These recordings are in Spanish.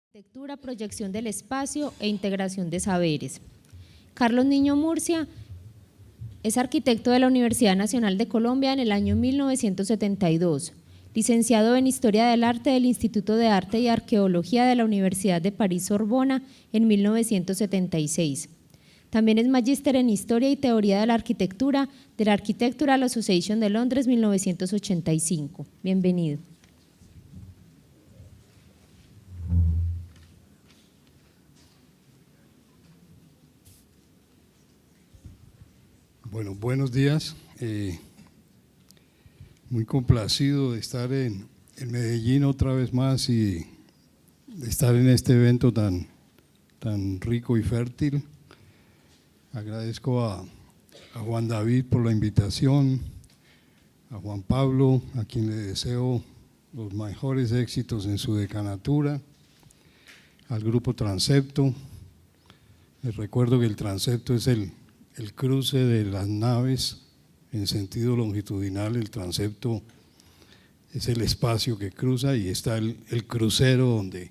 Arquitectura, proyección del espacio e integración de saberes. Carlos Niño Murcia es arquitecto de la Universidad Nacional de Colombia en el año 1972, licenciado en Historia del Arte del Instituto de Arte y Arqueología de la Universidad de París-Sorbona en 1976. También es magíster en Historia y Teoría de la Arquitectura de la Architectural Association de Londres 1985. Bienvenido. Bueno, buenos días. Muy complacido de estar en Medellín otra vez más y de estar en este evento tan rico y fértil. Agradezco a Juan David por la invitación, a Juan Pablo, a quien le deseo los mejores éxitos en su decanatura, al grupo Transepto. Les recuerdo que el transepto es el cruce de las naves en sentido longitudinal. El transepto es el espacio que cruza y está el crucero donde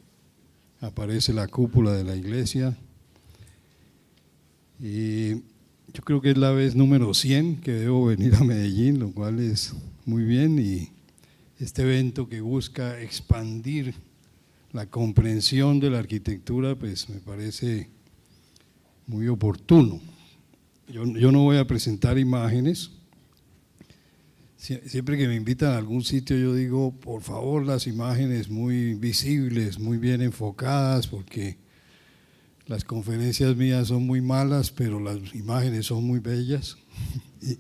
aparece la cúpula de la iglesia. Y yo creo que es la vez número 100 que debo venir a Medellín, lo cual es muy bien, y este evento que busca expandir la comprensión de la arquitectura pues me parece muy oportuno. Yo no voy a presentar imágenes. Siempre que me invitan a algún sitio yo digo, por favor, las imágenes muy visibles, muy bien enfocadas, porque las conferencias mías son muy malas, pero las imágenes son muy bellas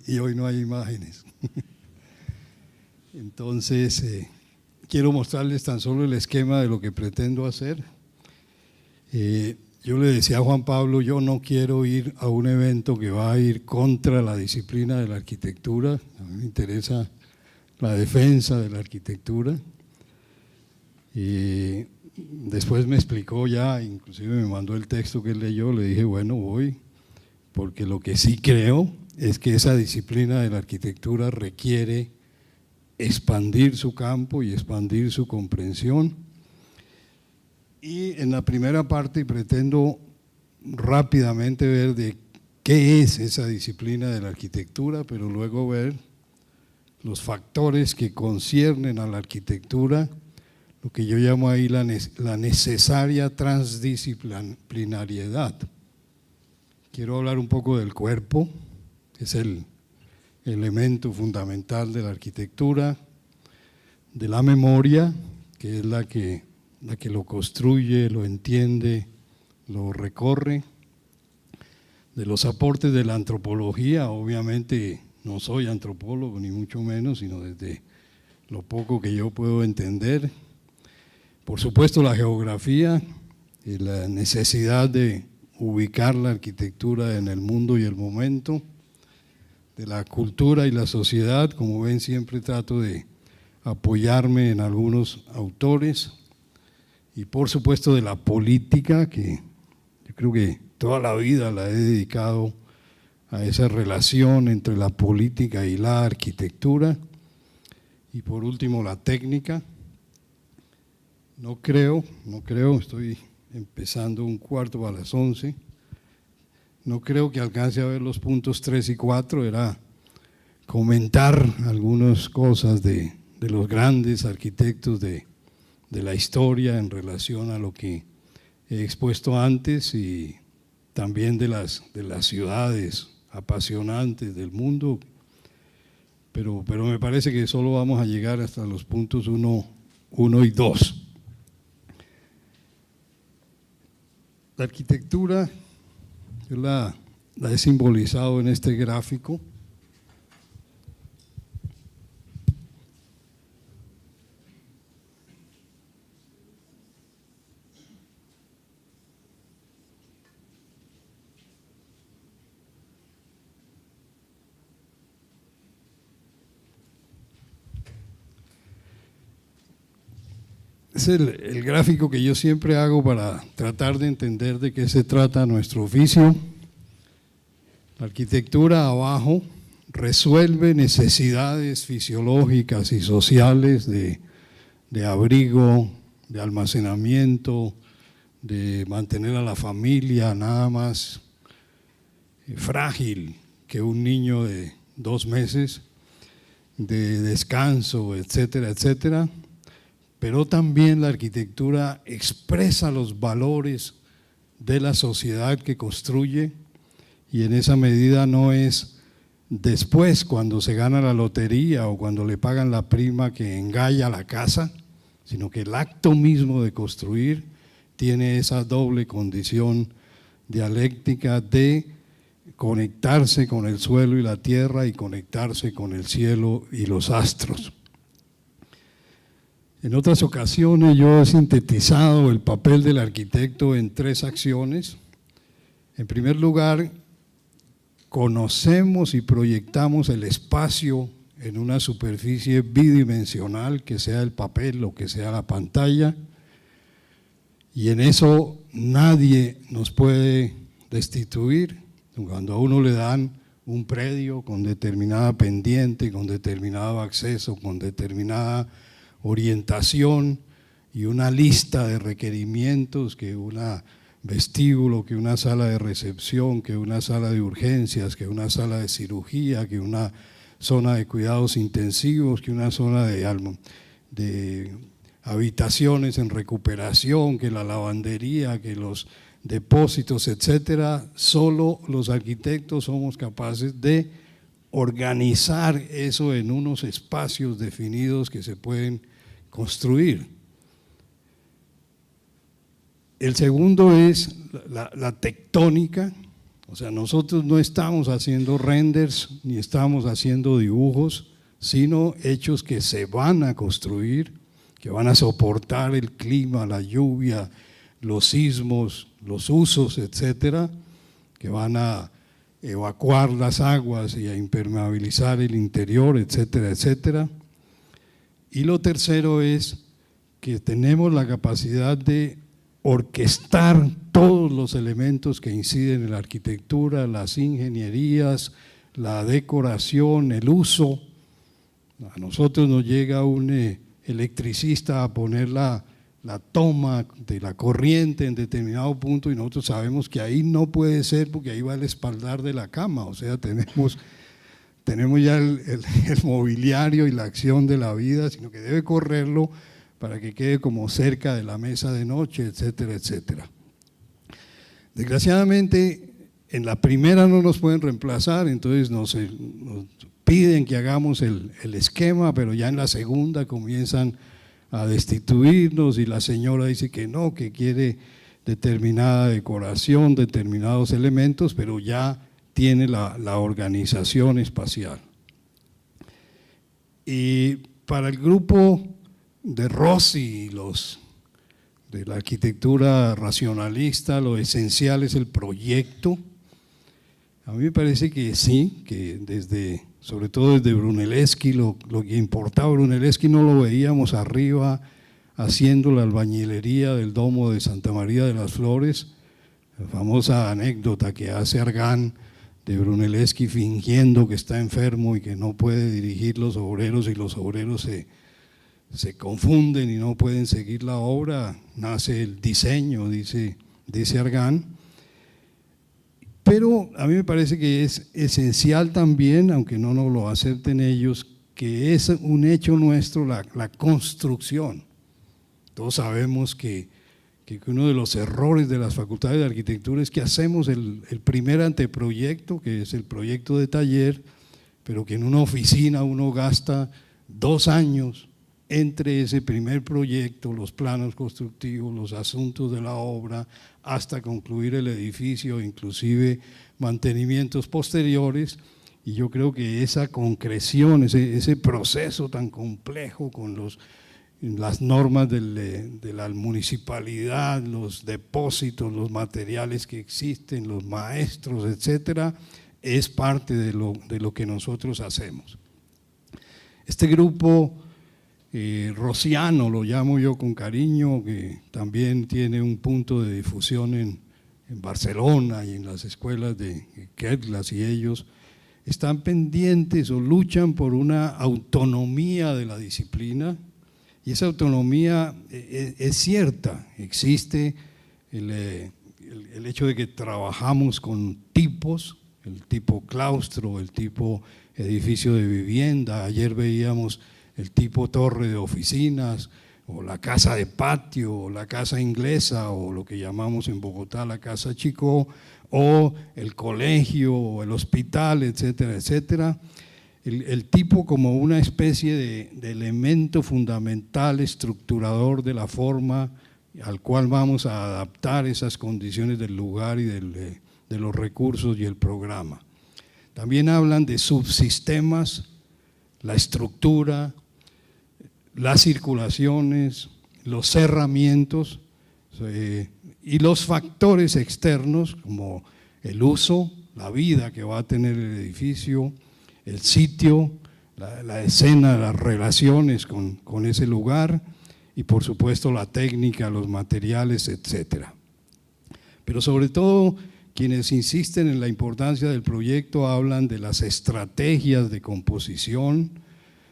y hoy no hay imágenes. Entonces, quiero mostrarles tan solo el esquema de lo que pretendo hacer. Yo le decía a Juan Pablo, yo no quiero ir a un evento que va a ir contra la disciplina de la arquitectura. A mí me interesa la defensa de la arquitectura. Y después me explicó ya, inclusive me mandó el texto que él leyó, le dije, bueno, voy, porque lo que sí creo es que esa disciplina de la arquitectura requiere expandir su campo y expandir su comprensión. Y en la primera parte pretendo rápidamente ver de qué es esa disciplina de la arquitectura, pero luego ver los factores que conciernen a la arquitectura, lo que yo llamo ahí la necesaria transdisciplinariedad. Quiero hablar un poco del cuerpo, que es el elemento fundamental de la arquitectura, de la memoria, que es la que lo construye, lo entiende, lo recorre, de los aportes de la antropología. Obviamente no soy antropólogo ni mucho menos, sino desde lo poco que yo puedo entender. Por supuesto la geografía y la necesidad de ubicar la arquitectura en el mundo y el momento, de la cultura y la sociedad. Como ven, siempre trato de apoyarme en algunos autores. Y por supuesto de la política, que yo creo que toda la vida la he dedicado a esa relación entre la política y la arquitectura. Y por último la técnica. No creo, estoy empezando 11:15, no creo que alcance a ver los puntos 3 y 4, era comentar algunas cosas de los grandes arquitectos de la historia en relación a lo que he expuesto antes, y también de las ciudades apasionantes del mundo, pero me parece que solo vamos a llegar hasta los puntos 1 y 2. La arquitectura yo la he simbolizado en este gráfico. Es el gráfico que yo siempre hago para tratar de entender de qué se trata nuestro oficio. La arquitectura abajo resuelve necesidades fisiológicas y sociales de abrigo, de almacenamiento, de mantener a la familia nada más frágil que un niño de 2 meses, de descanso, etcétera, etcétera. Pero también la arquitectura expresa los valores de la sociedad que construye, y en esa medida no es después cuando se gana la lotería o cuando le pagan la prima que engalla la casa, sino que el acto mismo de construir tiene esa doble condición dialéctica de conectarse con el suelo y la tierra y conectarse con el cielo y los astros. En otras ocasiones yo he sintetizado el papel del arquitecto en 3 acciones. En primer lugar, conocemos y proyectamos el espacio en una superficie bidimensional, que sea el papel o que sea la pantalla, y en eso nadie nos puede destituir. Cuando a uno le dan un predio con determinada pendiente, con determinado acceso, con determinada orientación y una lista de requerimientos, que una vestíbulo, que una sala de recepción, que una sala de urgencias, que una sala de cirugía, que una zona de cuidados intensivos, que una zona de habitaciones en recuperación, que la lavandería, que los depósitos, etcétera. Solo los arquitectos somos capaces de organizar eso en unos espacios definidos que se pueden construir. El segundo es la tectónica, o sea, nosotros no estamos haciendo renders ni estamos haciendo dibujos, sino hechos que se van a construir, que van a soportar el clima, la lluvia, los sismos, los usos, etcétera, que van a evacuar las aguas y a impermeabilizar el interior, etcétera, etcétera. Y lo tercero es que tenemos la capacidad de orquestar todos los elementos que inciden en la arquitectura, las ingenierías, la decoración, el uso. A nosotros nos llega un electricista a poner la toma de la corriente en determinado punto y nosotros sabemos que ahí no puede ser porque ahí va el espaldar de la cama, o sea, tenemos ya el mobiliario y la acción de la vida, sino que debe correrlo para que quede como cerca de la mesa de noche, etcétera, etcétera. Desgraciadamente, en la primera no nos pueden reemplazar, entonces nos piden que hagamos el esquema, pero ya en la segunda comienzan a destituirnos y la señora dice que no, que quiere determinada decoración, determinados elementos, pero ya tiene la organización espacial. Y para el grupo de Rossi y los de la arquitectura racionalista, lo esencial es el proyecto. A mí me parece que sí, que sobre todo desde Brunelleschi, lo que importaba Brunelleschi no lo veíamos arriba haciendo la albañilería del domo de Santa María de las Flores, la famosa anécdota que hace Argán de Brunelleschi fingiendo que está enfermo y que no puede dirigir los obreros y los obreros se confunden y no pueden seguir la obra, nace el diseño, dice Argán. Pero a mí me parece que es esencial también, aunque no nos lo acepten ellos, que es un hecho nuestro la construcción. Todos sabemos que uno de los errores de las facultades de arquitectura es que hacemos el primer anteproyecto, que es el proyecto de taller, pero que en una oficina uno gasta 2 años entre ese primer proyecto, los planos constructivos, los asuntos de la obra, hasta concluir el edificio, inclusive mantenimientos posteriores. Y yo creo que esa concreción, ese proceso tan complejo con las normas de la municipalidad, los depósitos, los materiales que existen, los maestros, etcétera, es parte de lo que nosotros hacemos. Este grupo rosiano, lo llamo yo con cariño, que también tiene un punto de difusión en Barcelona y en las escuelas de Ketlas, y ellos están pendientes o luchan por una autonomía de la disciplina, y esa autonomía es cierta, existe el hecho de que trabajamos con tipos, el tipo claustro, el tipo edificio de vivienda. Ayer veíamos el tipo torre de oficinas, o la casa de patio, o la casa inglesa, o lo que llamamos en Bogotá la casa Chicó, o el colegio, o el hospital, etcétera, etcétera. El tipo como una especie de elemento fundamental, estructurador de la forma al cual vamos a adaptar esas condiciones del lugar y de los recursos y el programa. También hablan de subsistemas, la estructura, las circulaciones, los cerramientos y los factores externos como el uso, la vida que va a tener el edificio, el sitio, la escena, las relaciones con ese lugar y por supuesto la técnica, los materiales, etcétera. Pero sobre todo quienes insisten en la importancia del proyecto hablan de las estrategias de composición,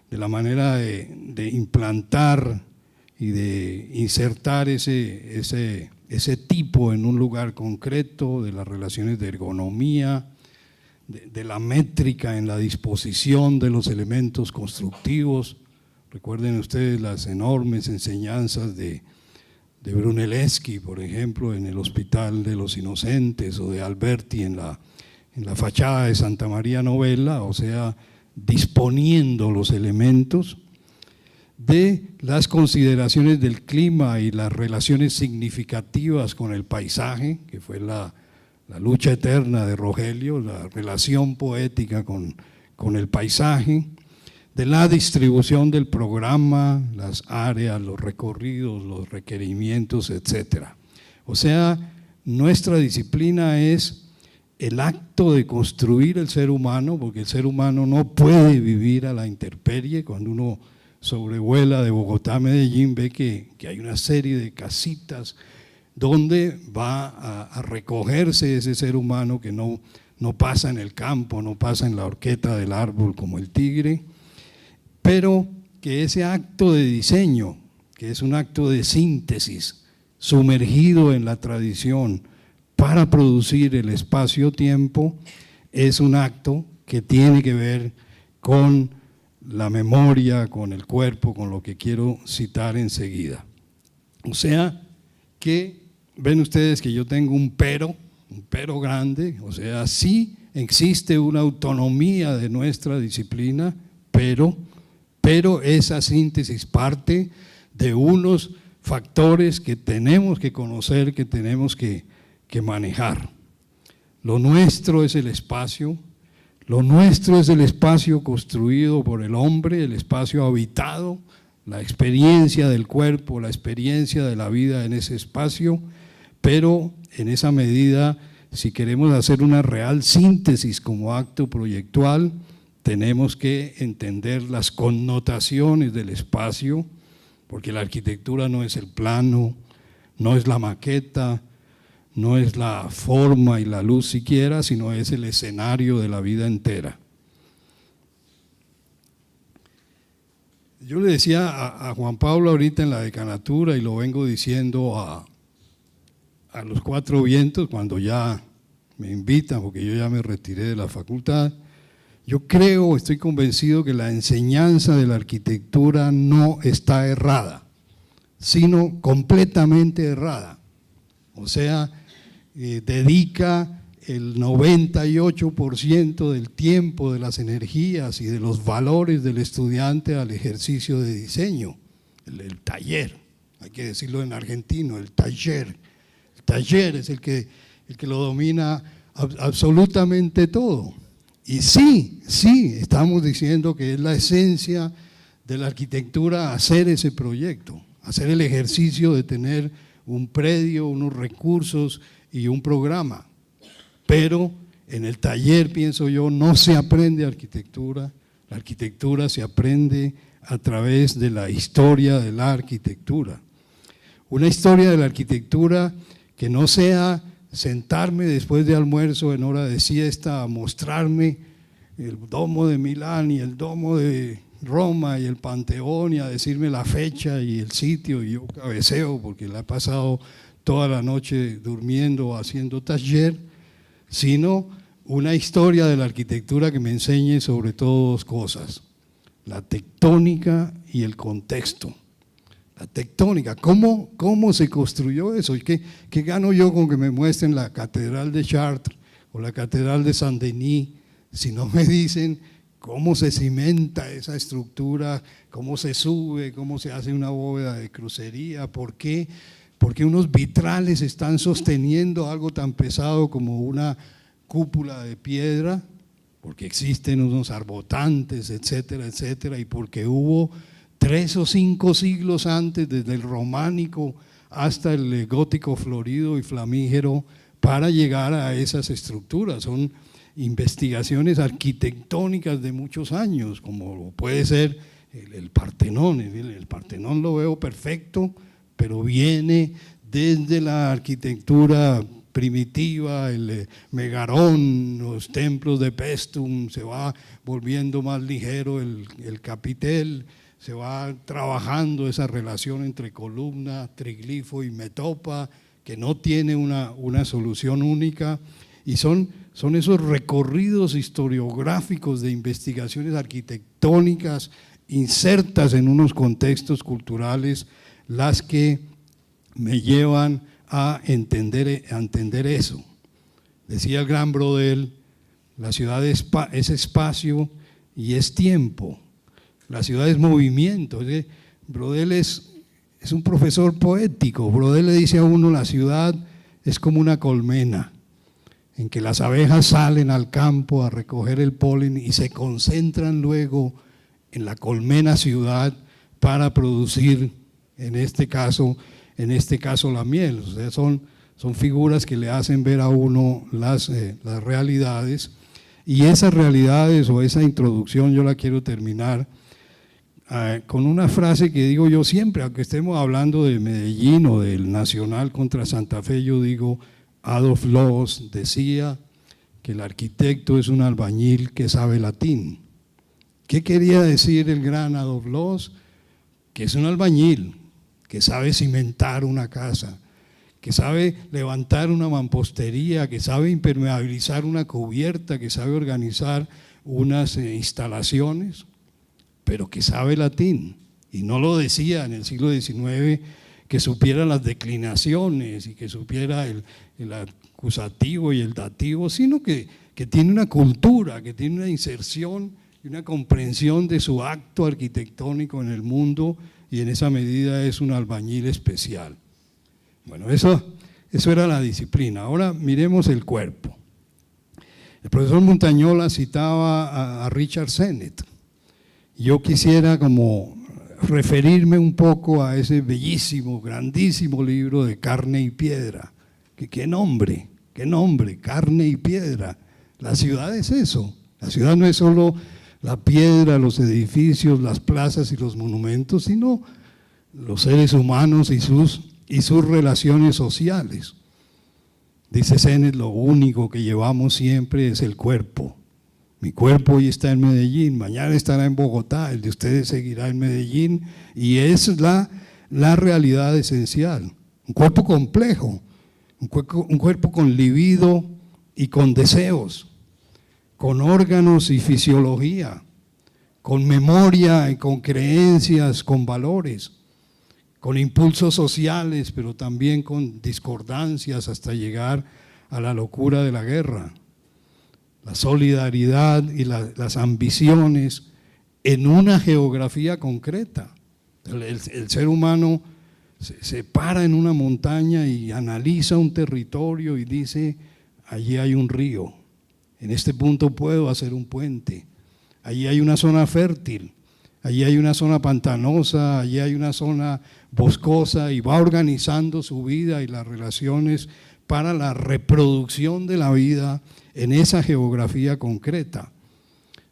de la manera de implantar y de insertar ese tipo en un lugar concreto, de las relaciones de ergonomía, de la métrica en la disposición de los elementos constructivos. Recuerden ustedes las enormes enseñanzas de Brunelleschi, por ejemplo, en el Hospital de los Inocentes, o de Alberti en la fachada de Santa María Novella, o sea, disponiendo los elementos, de las consideraciones del clima y las relaciones significativas con el paisaje, que fue la lucha eterna de Rogelio, la relación poética con el paisaje, de la distribución del programa, las áreas, los recorridos, los requerimientos, etcétera. O sea, nuestra disciplina es el acto de construir el ser humano, porque el ser humano no puede vivir a la intemperie. Cuando uno sobrevuela de Bogotá a Medellín ve que hay una serie de casitas donde va a recogerse ese ser humano que no pasa en el campo, no pasa en la horqueta del árbol como el tigre, pero que ese acto de diseño, que es un acto de síntesis, sumergido en la tradición para producir el espacio-tiempo, es un acto que tiene que ver con la memoria, con el cuerpo, con lo que quiero citar enseguida. O sea que ven ustedes que yo tengo un pero grande, o sea, sí existe una autonomía de nuestra disciplina, pero esa síntesis parte de unos factores que tenemos que conocer, que tenemos que manejar. Lo nuestro es el espacio, lo nuestro es el espacio construido por el hombre, el espacio habitado, la experiencia del cuerpo, la experiencia de la vida en ese espacio, pero en esa medida, si queremos hacer una real síntesis como acto proyectual, tenemos que entender las connotaciones del espacio, porque la arquitectura no es el plano, no es la maqueta, no es la forma y la luz siquiera, sino es el escenario de la vida entera. Yo le decía a Juan Pablo ahorita en la decanatura, y lo vengo diciendo a los cuatro vientos cuando ya me invitan, porque yo ya me retiré de la facultad. Yo creo, estoy convencido que la enseñanza de la arquitectura no está errada, sino completamente errada. O sea, dedica el 98% del tiempo, de las energías y de los valores del estudiante al ejercicio de diseño, el taller, hay que decirlo en argentino, el taller. El taller es el que lo domina absolutamente todo. Y sí, estamos diciendo que es la esencia de la arquitectura hacer ese proyecto, hacer el ejercicio de tener un predio, unos recursos y un programa. Pero en el taller, pienso yo, no se aprende arquitectura, la arquitectura se aprende a través de la historia de la arquitectura. Una historia de la arquitectura que no sea sentarme después de almuerzo en hora de siesta a mostrarme el domo de Milán y el domo de Roma y el Panteón y a decirme la fecha y el sitio, y yo cabeceo porque la he pasado toda la noche durmiendo o haciendo taller, sino una historia de la arquitectura que me enseñe sobre todo dos cosas: la tectónica y el contexto. La tectónica, ¿cómo se construyó eso? ¿Y qué gano yo con que me muestren la Catedral de Chartres o la Catedral de Saint-Denis si no me dicen cómo se cimenta esa estructura, cómo se sube, cómo se hace una bóveda de crucería, por qué unos vitrales están sosteniendo algo tan pesado como una cúpula de piedra? Porque existen unos arbotantes, etcétera, etcétera, y porque hubo 3 o 5 siglos antes, desde el románico hasta el gótico florido y flamígero, para llegar a esas estructuras. Son investigaciones arquitectónicas de muchos años, como puede ser el Partenón. El Partenón lo veo perfecto, pero viene desde la arquitectura primitiva, el Megarón, los templos de Paestum, se va volviendo más ligero el capitel, se va trabajando esa relación entre columna, triglifo y metopa, que no tiene una solución única, y son esos recorridos historiográficos de investigaciones arquitectónicas insertas en unos contextos culturales las que me llevan a entender eso. Decía el gran Brodel, la ciudad es espacio y es tiempo. La ciudad es movimiento. Brodel es un profesor poético. Brodel le dice a uno: la ciudad es como una colmena en que las abejas salen al campo a recoger el polen y se concentran luego en la colmena ciudad para producir, en este caso la miel. O sea, son figuras que le hacen ver a uno las realidades, y esas realidades o esa introducción yo la quiero terminar con una frase que digo yo siempre, aunque estemos hablando de Medellín o del Nacional contra Santa Fe. Yo digo, Adolf Loos decía que el arquitecto es un albañil que sabe latín. ¿Qué quería decir el gran Adolf Loos? Que es un albañil que sabe cimentar una casa, que sabe levantar una mampostería, que sabe impermeabilizar una cubierta, que sabe organizar unas instalaciones, pero que sabe latín. Y no lo decía en el siglo XIX que supiera las declinaciones y que supiera el acusativo y el dativo, sino que tiene una cultura, que tiene una inserción y una comprensión de su acto arquitectónico en el mundo, y en esa medida es un albañil especial. Bueno, eso era la disciplina. Ahora miremos el cuerpo. El profesor Montañola citaba a Richard Sennett. Yo quisiera como referirme un poco a ese bellísimo, grandísimo libro de Carne y Piedra. ¿Qué nombre, Carne y Piedra? La ciudad es eso. La ciudad no es solo la piedra, los edificios, las plazas y los monumentos, sino los seres humanos y sus relaciones sociales. Dice Sennett, lo único que llevamos siempre es el cuerpo. Mi cuerpo hoy está en Medellín, mañana estará en Bogotá, el de ustedes seguirá en Medellín, y es la realidad esencial. Un cuerpo complejo, un cuerpo con libido y con deseos, con órganos y fisiología, con memoria y con creencias, con valores, con impulsos sociales, pero también con discordancias hasta llegar a la locura de la guerra. La solidaridad y las ambiciones en una geografía concreta. El ser humano se para en una montaña y analiza un territorio y dice: allí hay un río, en este punto puedo hacer un puente, allí hay una zona fértil, allí hay una zona pantanosa, allí hay una zona boscosa, y va organizando su vida y las relaciones para la reproducción de la vida en esa geografía concreta.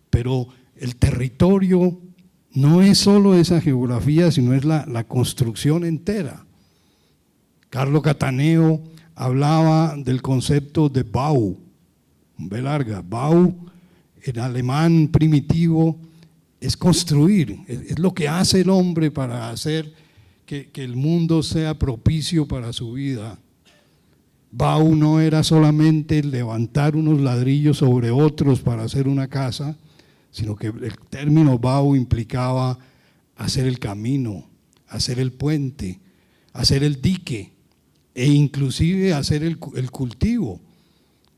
Pero el territorio no es solo esa geografía, sino es la construcción entera. Carlo Cataneo hablaba del concepto de Bau, B larga. Bau, en alemán primitivo, es construir, es lo que hace el hombre para hacer que el mundo sea propicio para su vida. Bau no era solamente levantar unos ladrillos sobre otros para hacer una casa, sino que el término Bau implicaba hacer el camino, hacer el puente, hacer el dique e inclusive hacer el cultivo.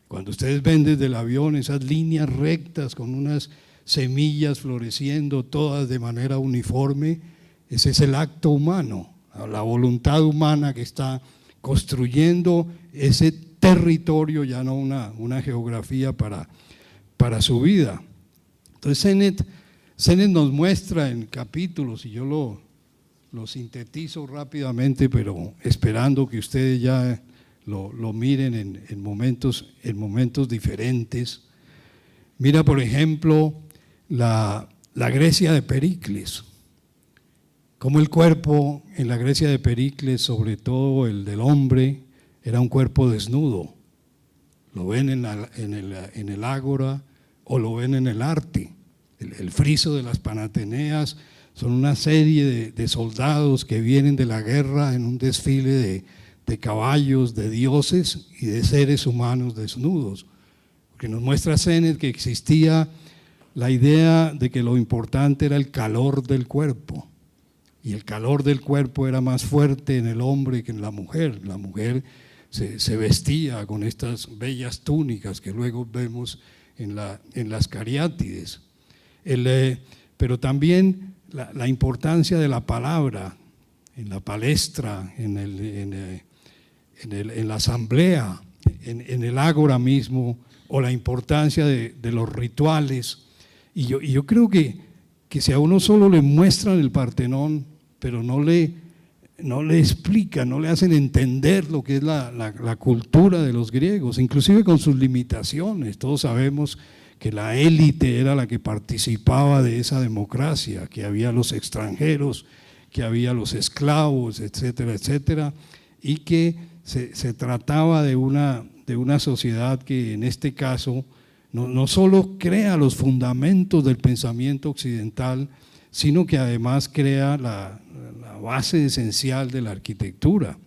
Cuando ustedes ven desde el avión esas líneas rectas con unas semillas floreciendo todas de manera uniforme, ese es el acto humano, la voluntad humana que está construyendo ese territorio, ya no una geografía para su vida. Entonces Sennett nos muestra en capítulos, y yo lo sintetizo rápidamente, pero esperando que ustedes ya lo miren en momentos diferentes. Mira, por ejemplo, la Grecia de Pericles, como el cuerpo en la Grecia de Pericles, sobre todo el del hombre, era un cuerpo desnudo. Lo ven en el ágora o lo ven en el arte. El friso de las Panateneas son una serie de soldados que vienen de la guerra en un desfile de caballos, de dioses y de seres humanos desnudos. Porque nos muestra Sennett que existía la idea de que lo importante era el calor del cuerpo. Y el calor del cuerpo era más fuerte en el hombre que en la mujer. La mujer se vestía con estas bellas túnicas que luego vemos en las cariátides. Pero también la importancia de la palabra en la palestra, en la asamblea, en el ágora mismo, o la importancia de los rituales. Y yo creo que si a uno solo le muestran el Partenón, pero no le explican, no le hacen entender lo que es la cultura de los griegos, inclusive con sus limitaciones. Todos sabemos que la élite era la que participaba de esa democracia, que había los extranjeros, que había los esclavos, etcétera, etcétera, y que se trataba de una sociedad que en este caso no solo crea los fundamentos del pensamiento occidental, sino que además crea la base esencial de la arquitectura.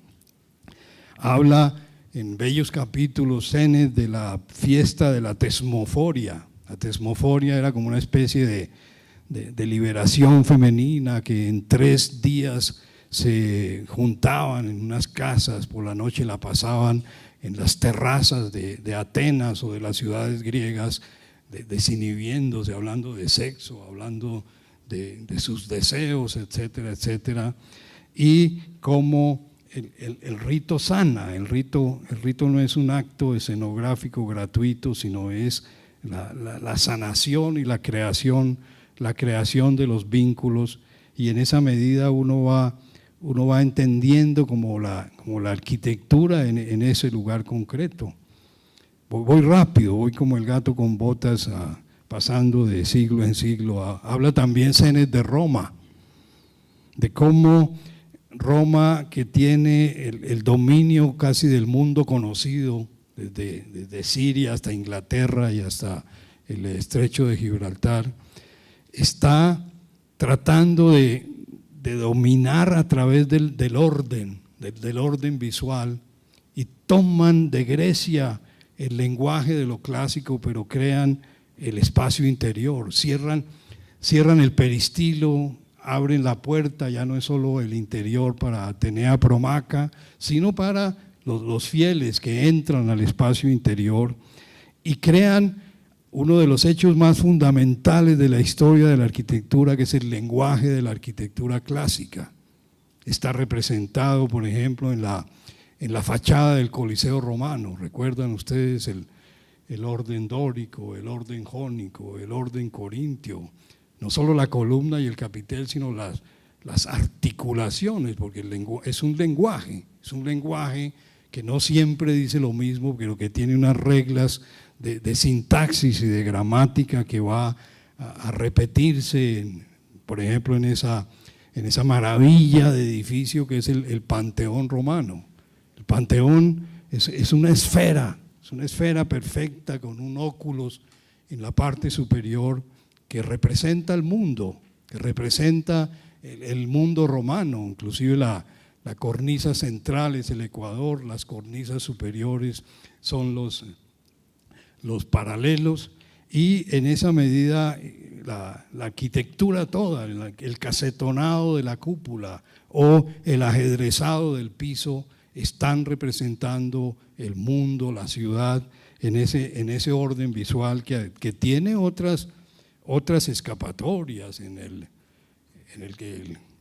Habla en bellos capítulos Sennett de la fiesta de la tesmoforia. La tesmoforia era como una especie de liberación femenina que en 3 días se juntaban en unas casas, por la noche la pasaban en las terrazas de Atenas o de las ciudades griegas, desinhibiéndose, hablando de sexo, hablando de sus deseos, etcétera, etcétera, y cómo el rito sana. El rito no es un acto escenográfico gratuito, sino es la sanación y la creación de los vínculos, y en esa medida uno va entendiendo como la arquitectura en ese lugar concreto. Voy rápido, voy como el gato con botas, pasando de siglo en siglo. Habla también Sennett de Roma, de cómo Roma, que tiene el dominio casi del mundo conocido, desde Siria hasta Inglaterra y hasta el estrecho de Gibraltar, está tratando de dominar a través del orden visual, y toman de Grecia el lenguaje de lo clásico, pero crean el espacio interior, cierran el peristilo, abren la puerta, ya no es solo el interior para Atenea Promaca, sino para los fieles que entran al espacio interior, y crean uno de los hechos más fundamentales de la historia de la arquitectura, que es el lenguaje de la arquitectura clásica. Está representado, por ejemplo, en la fachada del Coliseo romano. ¿Recuerdan ustedes el orden dórico, el orden jónico, el orden corintio? No solo la columna y el capitel, sino las articulaciones, porque es un lenguaje que no siempre dice lo mismo, pero que tiene unas reglas de sintaxis y de gramática que va a repetirse, por ejemplo, en esa maravilla de edificio que es el Panteón romano. El Panteón es una esfera perfecta con un óculos en la parte superior que representa el mundo, que representa el mundo romano, inclusive la cornisa central es el ecuador, las cornisas superiores son los paralelos, y en esa medida la arquitectura toda, el casetonado de la cúpula o el ajedrezado del piso están representando el mundo, la ciudad, en ese orden visual que tiene otras escapatorias en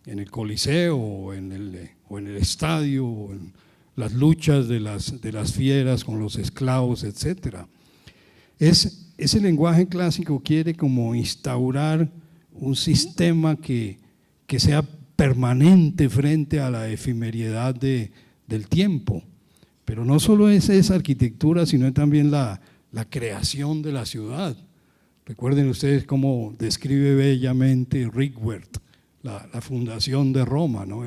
el Coliseo o en el estadio, o en las luchas de las fieras con los esclavos, etcétera. Ese lenguaje clásico quiere como instaurar un sistema que sea permanente frente a la efemeridad del tiempo, pero no solo es esa arquitectura, sino también la creación de la ciudad. Recuerden ustedes cómo describe bellamente Rickwert la fundación de Roma, ¿no?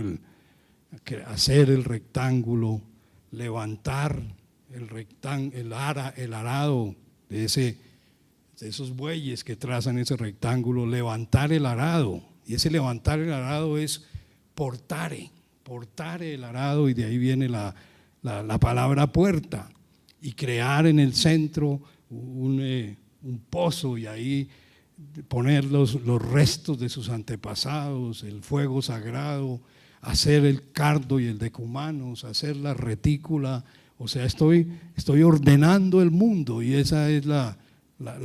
Hacer el rectángulo, levantar el arado de esos bueyes que trazan ese rectángulo, levantar el arado, y ese levantar el arado es portare el arado, y de ahí viene la palabra puerta, y crear en el centro un pozo, y ahí poner los restos de sus antepasados, el fuego sagrado, hacer el cardo y el decumanos, hacer la retícula. O sea, estoy ordenando el mundo, y esa es la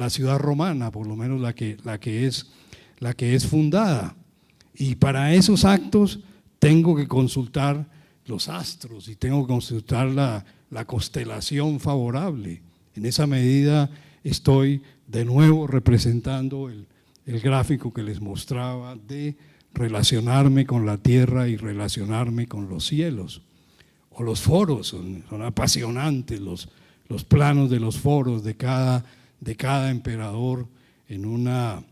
ciudad romana, por lo menos la que es fundada. Y para esos actos tengo que consultar los astros y tengo que consultar la constelación favorable. En esa medida estoy de nuevo representando el gráfico que les mostraba de relacionarme con la tierra y relacionarme con los cielos. O los foros, son apasionantes los planos de los foros de cada emperador en unas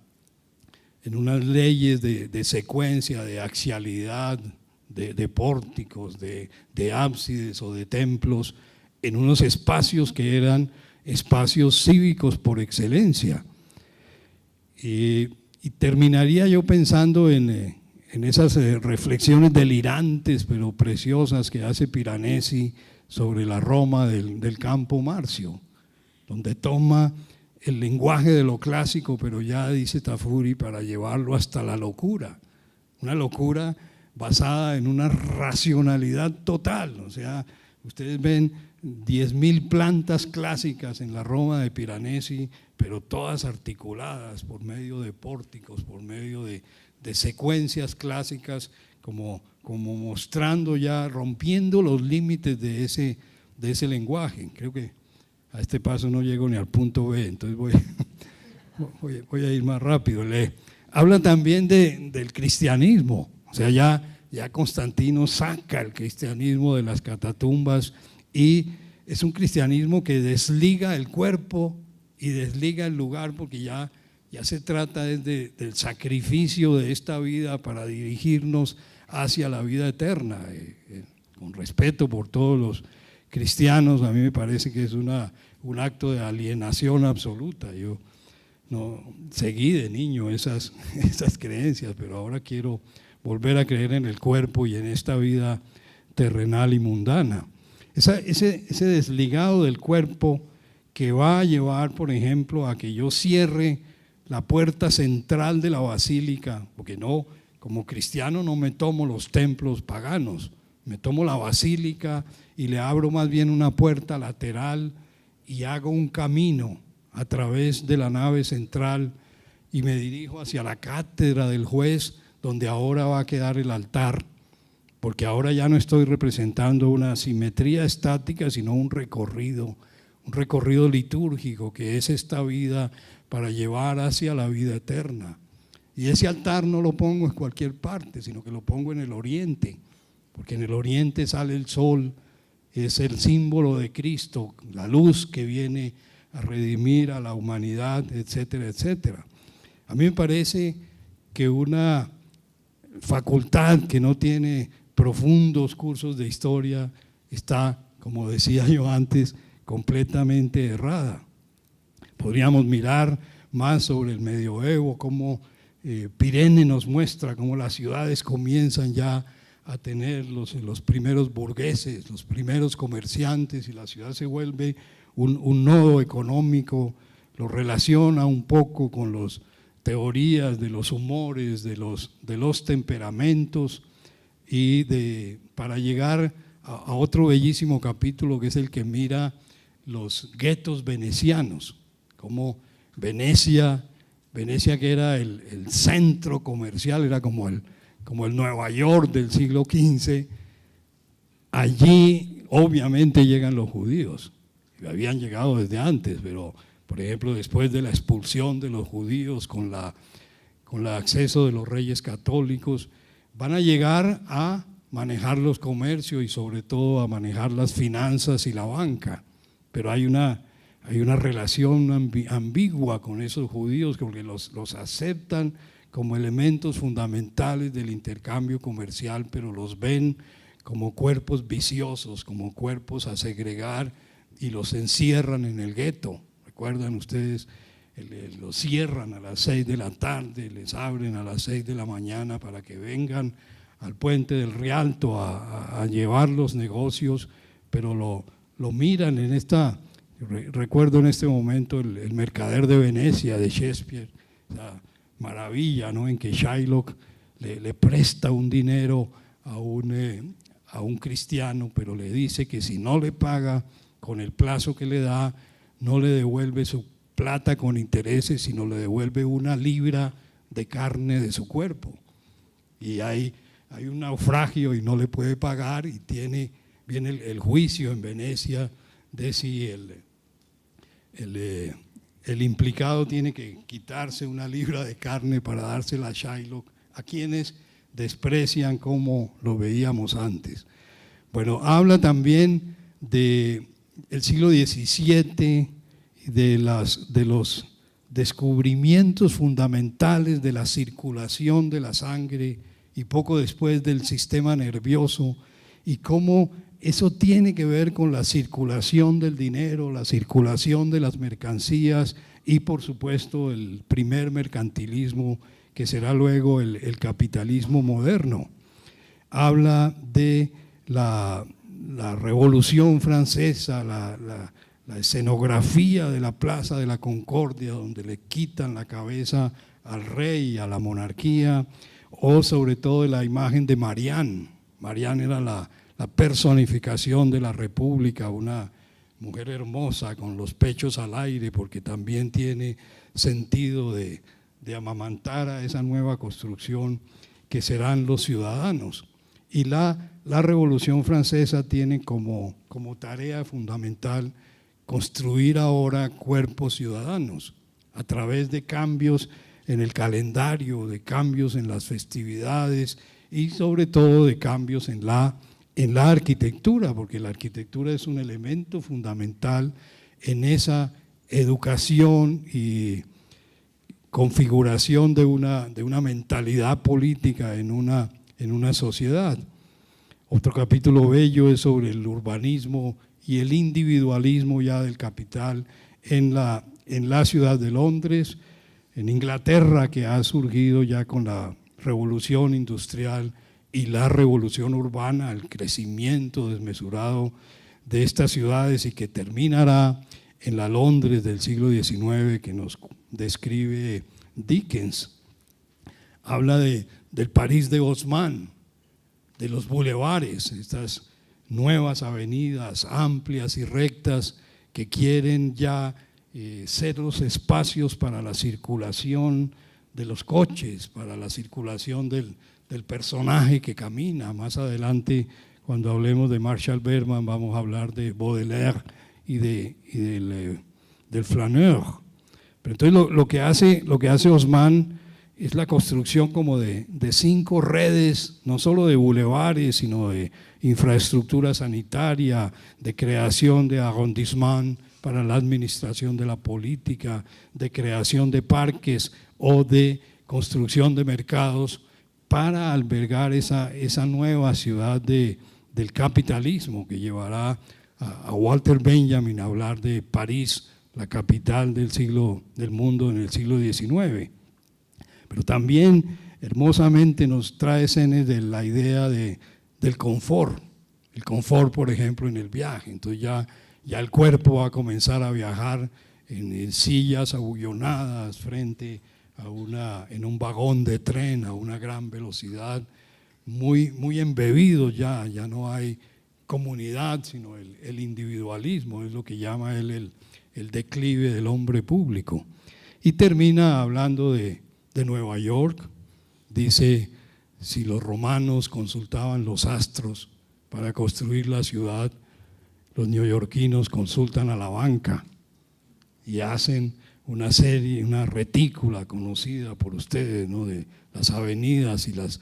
leyes de secuencia, de axialidad, de pórticos, de ábsides o de templos, en unos espacios que eran espacios cívicos por excelencia. Y terminaría yo pensando en esas reflexiones delirantes pero preciosas que hace Piranesi sobre la Roma del Campo Marzio, donde toma el lenguaje de lo clásico, pero ya dice Tafuri, para llevarlo hasta la locura, una locura basada en una racionalidad total. O sea, ustedes ven 10.000 plantas clásicas en la Roma de Piranesi, pero todas articuladas por medio de pórticos, por medio de secuencias clásicas, como mostrando ya, rompiendo los límites de ese lenguaje. Creo que a este paso no llego ni al punto B, entonces voy a ir más rápido. Habla también del cristianismo, o sea, ya Constantino saca el cristianismo de las catatumbas, y es un cristianismo que desliga el cuerpo y desliga el lugar, porque ya se trata del sacrificio de esta vida para dirigirnos hacia la vida eterna. Con respeto por todos los cristianos, a mí me parece que es un acto de alienación absoluta. Yo no seguí de niño esas creencias, pero ahora quiero volver a creer en el cuerpo y en esta vida terrenal y mundana. Ese desligado del cuerpo que va a llevar, por ejemplo, a que yo cierre la puerta central de la basílica, porque no, como cristiano no me tomo los templos paganos, me tomo la basílica y le abro más bien una puerta lateral y hago un camino a través de la nave central y me dirijo hacia la cátedra del juez, donde ahora va a quedar el altar, porque ahora ya no estoy representando una simetría estática, sino un recorrido litúrgico, que es esta vida para llevar hacia la vida eterna. Y ese altar no lo pongo en cualquier parte, sino que lo pongo en el oriente, porque en el oriente sale el sol, es el símbolo de Cristo, la luz que viene a redimir a la humanidad, etcétera, etcétera. A mí me parece que una facultad que no tiene profundos cursos de historia está, como decía yo antes, completamente errada. Podríamos mirar más sobre el medioevo, cómo Pirene nos muestra cómo las ciudades comienzan ya a tener los primeros burgueses, los primeros comerciantes, y la ciudad se vuelve un nodo económico. Lo relaciona un poco con las teorías de los humores, de los temperamentos, y para llegar a otro bellísimo capítulo que es el que mira los guetos venecianos, como Venecia, que era el centro comercial, era como el Nueva York del siglo XV. Allí obviamente llegan los judíos, habían llegado desde antes, pero por ejemplo después de la expulsión de los judíos con el acceso de los reyes católicos, van a llegar a manejar los comercios y sobre todo a manejar las finanzas y la banca, pero hay una relación ambigua con esos judíos, porque los aceptan como elementos fundamentales del intercambio comercial, pero los ven como cuerpos viciosos, como cuerpos a segregar, y los encierran en el gueto. ¿Recuerdan ustedes? Los cierran a las 6 de la tarde, les abren a las 6 de la mañana para que vengan al puente del Rialto a llevar los negocios, pero lo miran en esta… Recuerdo en este momento el Mercader de Venecia de Shakespeare, esa maravilla, ¿no?, en que Shylock le presta un dinero a un cristiano, pero le dice que si no le paga con el plazo que le da, no le devuelve su plata con intereses, sino le devuelve 1 libra de carne de su cuerpo. Y hay un naufragio y no le puede pagar, y viene el juicio en Venecia de si el implicado tiene que quitarse 1 libra de carne para dársela a Shylock, a quienes desprecian como lo veíamos antes. Bueno, habla también del siglo XVII, de los descubrimientos fundamentales de la circulación de la sangre, y poco después del sistema nervioso, y cómo eso tiene que ver con la circulación del dinero, la circulación de las mercancías, y por supuesto el primer mercantilismo que será luego el capitalismo moderno. Habla de la Revolución Francesa, la escenografía de la Plaza de la Concordia, donde le quitan la cabeza al rey, a la monarquía, o sobre todo de la imagen de Marianne. Marianne era la personificación de la República, una mujer hermosa con los pechos al aire, porque también tiene sentido de amamantar a esa nueva construcción que serán los ciudadanos. Y la Revolución Francesa tiene como tarea fundamental construir ahora cuerpos ciudadanos a través de cambios en el calendario, de cambios en las festividades, y sobre todo de cambios en la arquitectura, porque la arquitectura es un elemento fundamental en esa educación y configuración de una mentalidad política en una sociedad. Otro capítulo bello es sobre el urbanismo y el individualismo ya del capital en la ciudad de Londres, en Inglaterra, que ha surgido ya con la revolución industrial y la revolución urbana, el crecimiento desmesurado de estas ciudades, y que terminará en la Londres del siglo XIX que nos describe Dickens. Habla del París de Haussmann, de los bulevares, estas nuevas avenidas amplias y rectas que quieren ya ser los espacios para la circulación de los coches, para la circulación del personaje que camina. Más adelante, cuando hablemos de Marshall Bergman, vamos a hablar de Baudelaire y del flaneur. Pero entonces lo que hace Haussmann es la construcción como de 5 redes, no solo de bulevares, sino de infraestructura sanitaria, de creación de arrondissement para la administración de la política, de creación de parques o de construcción de mercados para albergar esa nueva ciudad del capitalismo, que llevará a Walter Benjamin a hablar de París, la capital del mundo en el siglo XIX. Pero también hermosamente nos trae Sennett de la idea del confort. El confort, por ejemplo, en el viaje. Entonces ya el cuerpo va a comenzar a viajar en sillas abullonadas frente a en un vagón de tren a una gran velocidad, muy embebido ya no hay comunidad, sino el individualismo, es lo que llama él el declive del hombre público. Y termina hablando de Nueva York, dice, si los romanos consultaban los astros para construir la ciudad, los neoyorquinos consultan a la banca y hacen una retícula conocida por ustedes, ¿no?, de las avenidas y las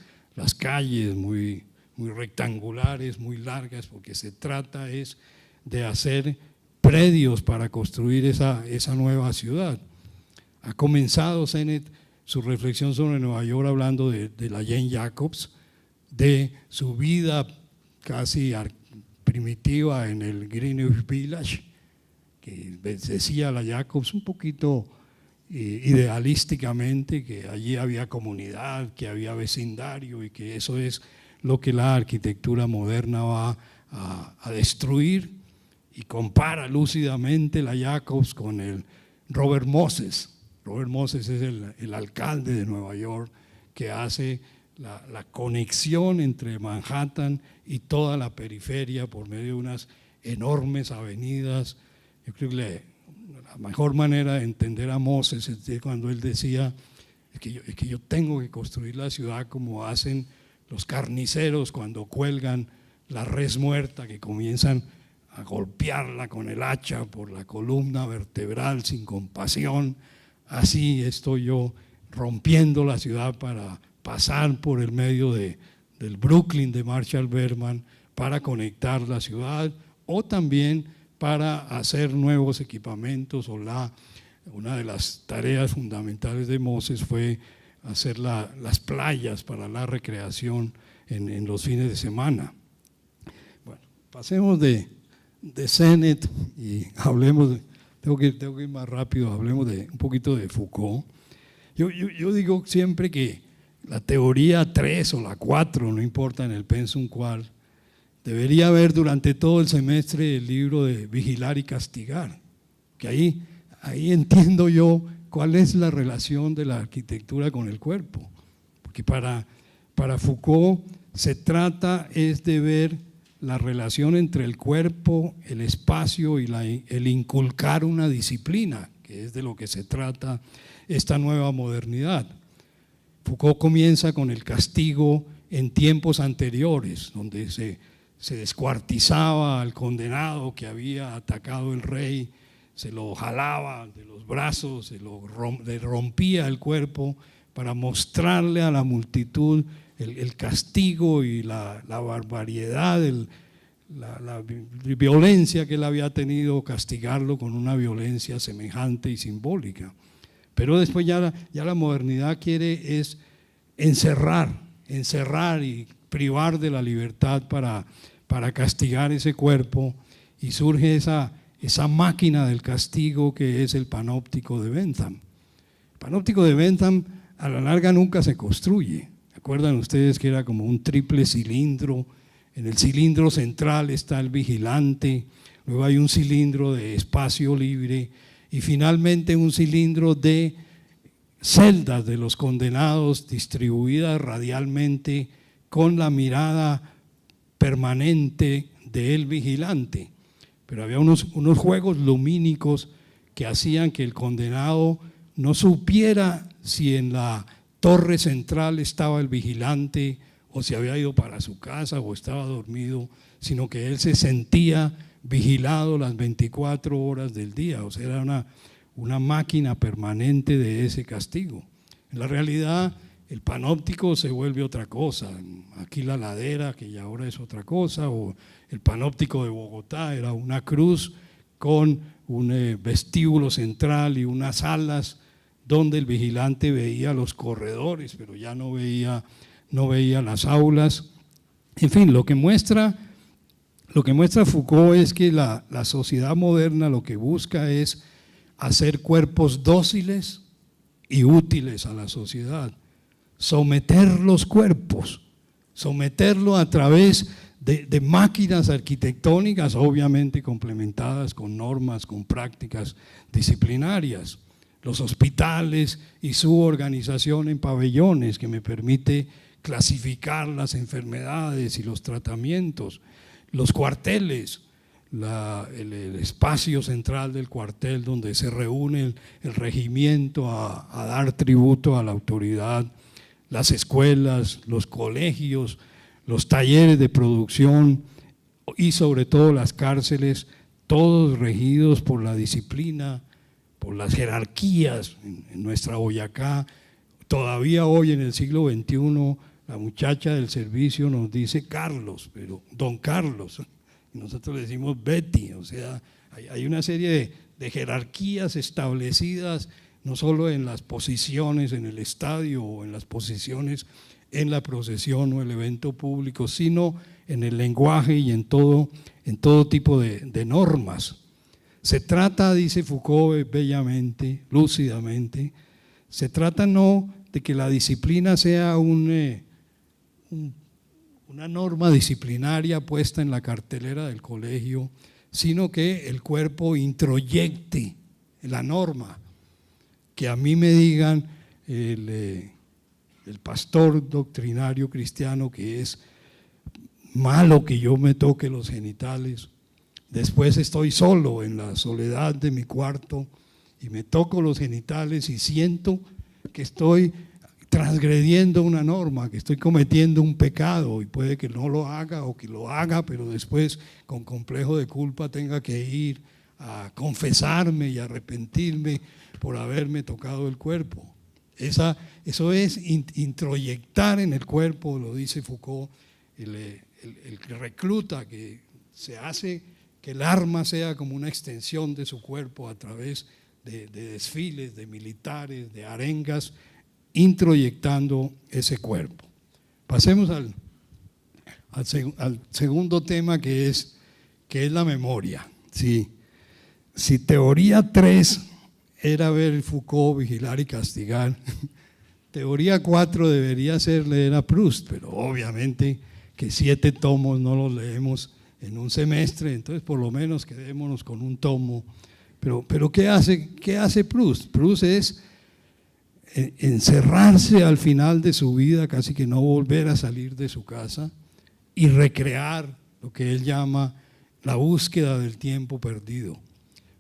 calles muy rectangulares, muy largas, porque se trata es de hacer predios para construir esa nueva ciudad. Ha comenzado Sennett su reflexión sobre Nueva York hablando de la Jane Jacobs, de su vida casi primitiva en el Greenwich Village, que decía la Jacobs un poquito idealísticamente que allí había comunidad, que había vecindario y que eso es lo que la arquitectura moderna va a destruir, y compara lúcidamente la Jacobs con el Robert Moses. Robert Moses es el alcalde de Nueva York que hace la conexión entre Manhattan y toda la periferia por medio de unas enormes avenidas. Yo creo que la mejor manera de entender a Moses es cuando él decía es que yo tengo que construir la ciudad como hacen los carniceros cuando cuelgan la res muerta, que comienzan a golpearla con el hacha por la columna vertebral sin compasión. Así estoy yo rompiendo la ciudad para pasar por el medio del Brooklyn de Marshall Bergman para conectar la ciudad, o también para hacer nuevos equipamientos. Una de las tareas fundamentales de Moses fue hacer las playas para la recreación en los fines de semana. Bueno, pasemos de Sennett y hablemos, tengo que ir más rápido, hablemos un poquito de Foucault. Yo digo siempre que la teoría 3 o la 4, no importa en el pensum cuál, debería haber durante todo el semestre el libro de Vigilar y Castigar, que ahí entiendo yo cuál es la relación de la arquitectura con el cuerpo, porque para Foucault se trata es de ver la relación entre el cuerpo, el espacio y el inculcar una disciplina, que es de lo que se trata esta nueva modernidad. Foucault comienza con el castigo en tiempos anteriores, donde se descuartizaba al condenado que había atacado el rey, se lo jalaba de los brazos, le rompía el cuerpo para mostrarle a la multitud el castigo y la barbaridad, la violencia que él había tenido, castigarlo con una violencia semejante y simbólica. Pero después ya la modernidad quiere es encerrar y privar de la libertad para castigar ese cuerpo, y surge esa máquina del castigo que es el panóptico de Bentham. El panóptico de Bentham a la larga nunca se construye. ¿Recuerdan ustedes que era como un triple cilindro? En el cilindro central está el vigilante, luego hay un cilindro de espacio libre y finalmente un cilindro de celdas de los condenados distribuidas radialmente con la mirada permanente del vigilante. Pero había unos juegos lumínicos que hacían que el condenado no supiera si en la torre central estaba el vigilante o si había ido para su casa o estaba dormido, sino que él se sentía vigilado las 24 horas del día. O sea, era una máquina permanente de ese castigo. En la realidad, el panóptico se vuelve otra cosa. Aquí la ladera, que ya ahora es otra cosa, o el panóptico de Bogotá era una cruz con un vestíbulo central y unas alas donde el vigilante veía los corredores, pero ya no veía las aulas. En fin, lo que muestra Foucault es que la sociedad moderna lo que busca es hacer cuerpos dóciles y útiles a la sociedad. someter los cuerpos, someterlo a través de máquinas arquitectónicas, obviamente complementadas con normas, con prácticas disciplinarias. Los hospitales y su organización en pabellones, que me permite clasificar las enfermedades y los tratamientos. Los cuarteles, el espacio central del cuartel donde se reúne el regimiento a dar tributo a la autoridad, las escuelas, los colegios, los talleres de producción y sobre todo las cárceles, todos regidos por la disciplina, por las jerarquías. En nuestra Boyacá, todavía hoy en el siglo XXI, la muchacha del servicio nos dice Carlos, pero don Carlos, y nosotros le decimos Betty. O sea, hay una serie de jerarquías establecidas, no solo en las posiciones en el estadio o en las posiciones en la procesión o el evento público, sino en el lenguaje y en todo tipo de normas. Se trata, dice Foucault bellamente, lúcidamente, se trata no de que la disciplina sea una norma disciplinaria puesta en la cartelera del colegio, sino que el cuerpo introyecte la norma, que a mí me digan el pastor doctrinario cristiano que es malo que yo me toque los genitales. Después estoy solo en la soledad de mi cuarto y me toco los genitales y siento que estoy transgrediendo una norma, que estoy cometiendo un pecado, y puede que no lo haga o que lo haga, pero después con complejo de culpa tenga que ir a confesarme y arrepentirme por haberme tocado el cuerpo. Eso es introyectar en el cuerpo, lo dice Foucault, el que recluta, que se hace que el arma sea como una extensión de su cuerpo a través de desfiles, de militares, de arengas, introyectando ese cuerpo. Pasemos al segundo tema, que es la memoria. Si teoría 3 era ver Foucault, vigilar y castigar, teoría 4 debería ser leer a Proust, pero obviamente que 7 tomos no los leemos en un semestre, entonces por lo menos quedémonos con un tomo. Pero ¿qué hace Proust? Proust es encerrarse al final de su vida, casi que no volver a salir de su casa y recrear lo que él llama la búsqueda del tiempo perdido.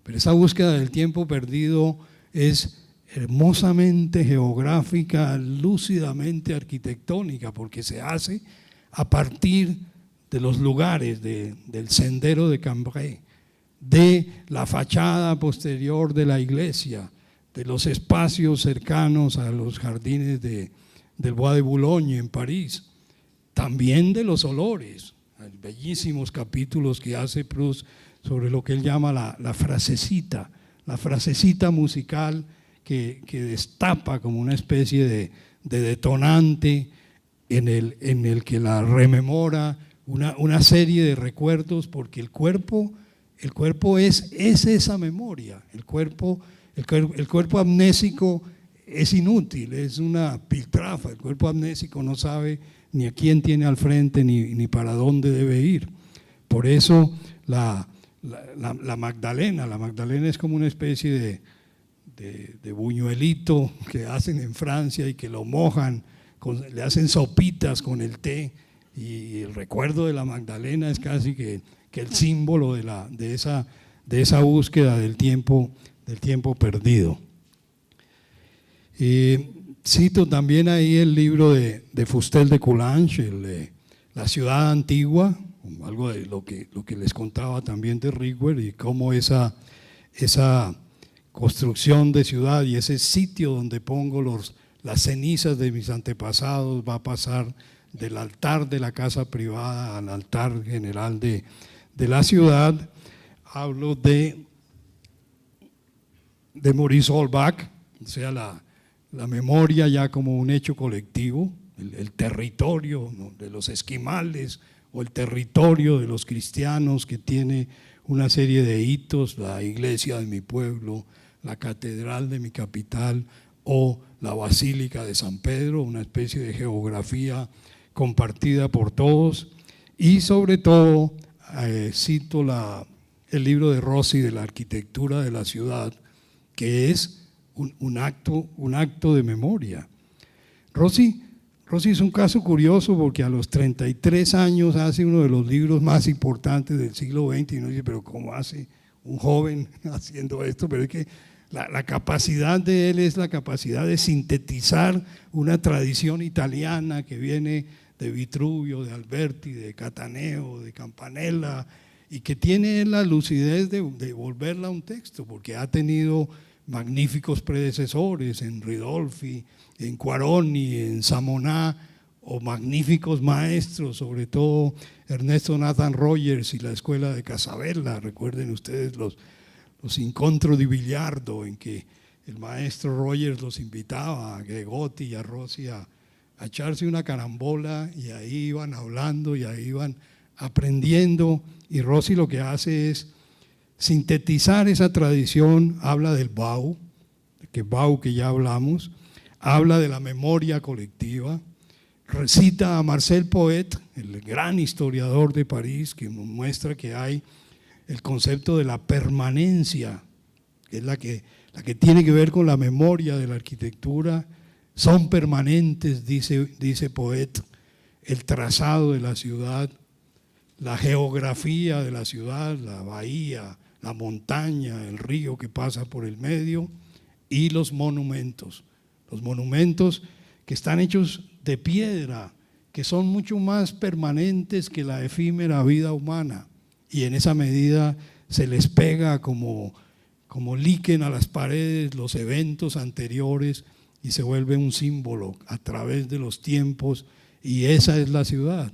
Pero esa búsqueda del tiempo perdido es hermosamente geográfica, lúcidamente arquitectónica, porque se hace a partir de los lugares del sendero de Cambrai, de la fachada posterior de la iglesia, de los espacios cercanos a los jardines del Bois de Boulogne en París, también de los olores. Hay bellísimos capítulos que hace Proust sobre lo que él llama la frasecita musical que destapa como una especie de detonante en el que la rememora una serie de recuerdos, porque el cuerpo es esa memoria. El cuerpo amnésico es inútil, es una piltrafa. El cuerpo amnésico no sabe ni a quién tiene al frente ni para dónde debe ir. Por eso la Magdalena es como una especie de buñuelito que hacen en Francia y que lo mojan, le hacen sopitas con el té, y el recuerdo de la Magdalena es casi que el símbolo de esa búsqueda del tiempo perdido. Cito también ahí el libro de Fustel de Coulanges, La ciudad antigua, algo de lo que les contaba también de Rigwer, y cómo esa construcción de ciudad y ese sitio donde pongo las cenizas de mis antepasados va a pasar del altar de la casa privada al altar general de la ciudad. Hablo de Maurice Holbach, o sea, la memoria ya como un hecho colectivo, el territorio, ¿no?, de los esquimales, o el territorio de los cristianos, que tiene una serie de hitos: la iglesia de mi pueblo, la catedral de mi capital o la Basílica de San Pedro, una especie de geografía compartida por todos, y sobre todo cito el libro de Rossi de la arquitectura de la ciudad, que es un acto de memoria. Rossi es un caso curioso porque a los 33 años hace uno de los libros más importantes del siglo XX y uno dice, pero ¿cómo hace un joven haciendo esto? Pero es que la capacidad de él es la capacidad de sintetizar una tradición italiana que viene de Vitruvio, de Alberti, de Cataneo, de Campanella, y que tiene la lucidez de volverla a un texto, porque ha tenido magníficos predecesores en Ridolfi, en Quaroni, en Samoná, o magníficos maestros, sobre todo Ernesto Nathan Rogers y la escuela de Casabella. Recuerden ustedes los incontros di Billardo, en que el maestro Rogers los invitaba a Gregotti y a Rossi a echarse una carambola, y ahí iban hablando y ahí iban aprendiendo, y Rossi lo que hace es sintetizar esa tradición. Habla del Bau, que ya hablamos, habla de la memoria colectiva, recita a Marcel Poet, el gran historiador de París, que nos muestra que hay el concepto de la permanencia, que es la que tiene que ver con la memoria de la arquitectura. Son permanentes, dice Poet, el trazado de la ciudad, la geografía de la ciudad, la bahía, la montaña, el río que pasa por el medio, y los monumentos que están hechos de piedra, que son mucho más permanentes que la efímera vida humana, y en esa medida se les pega como líquen a las paredes los eventos anteriores y se vuelve un símbolo a través de los tiempos. Y esa es la ciudad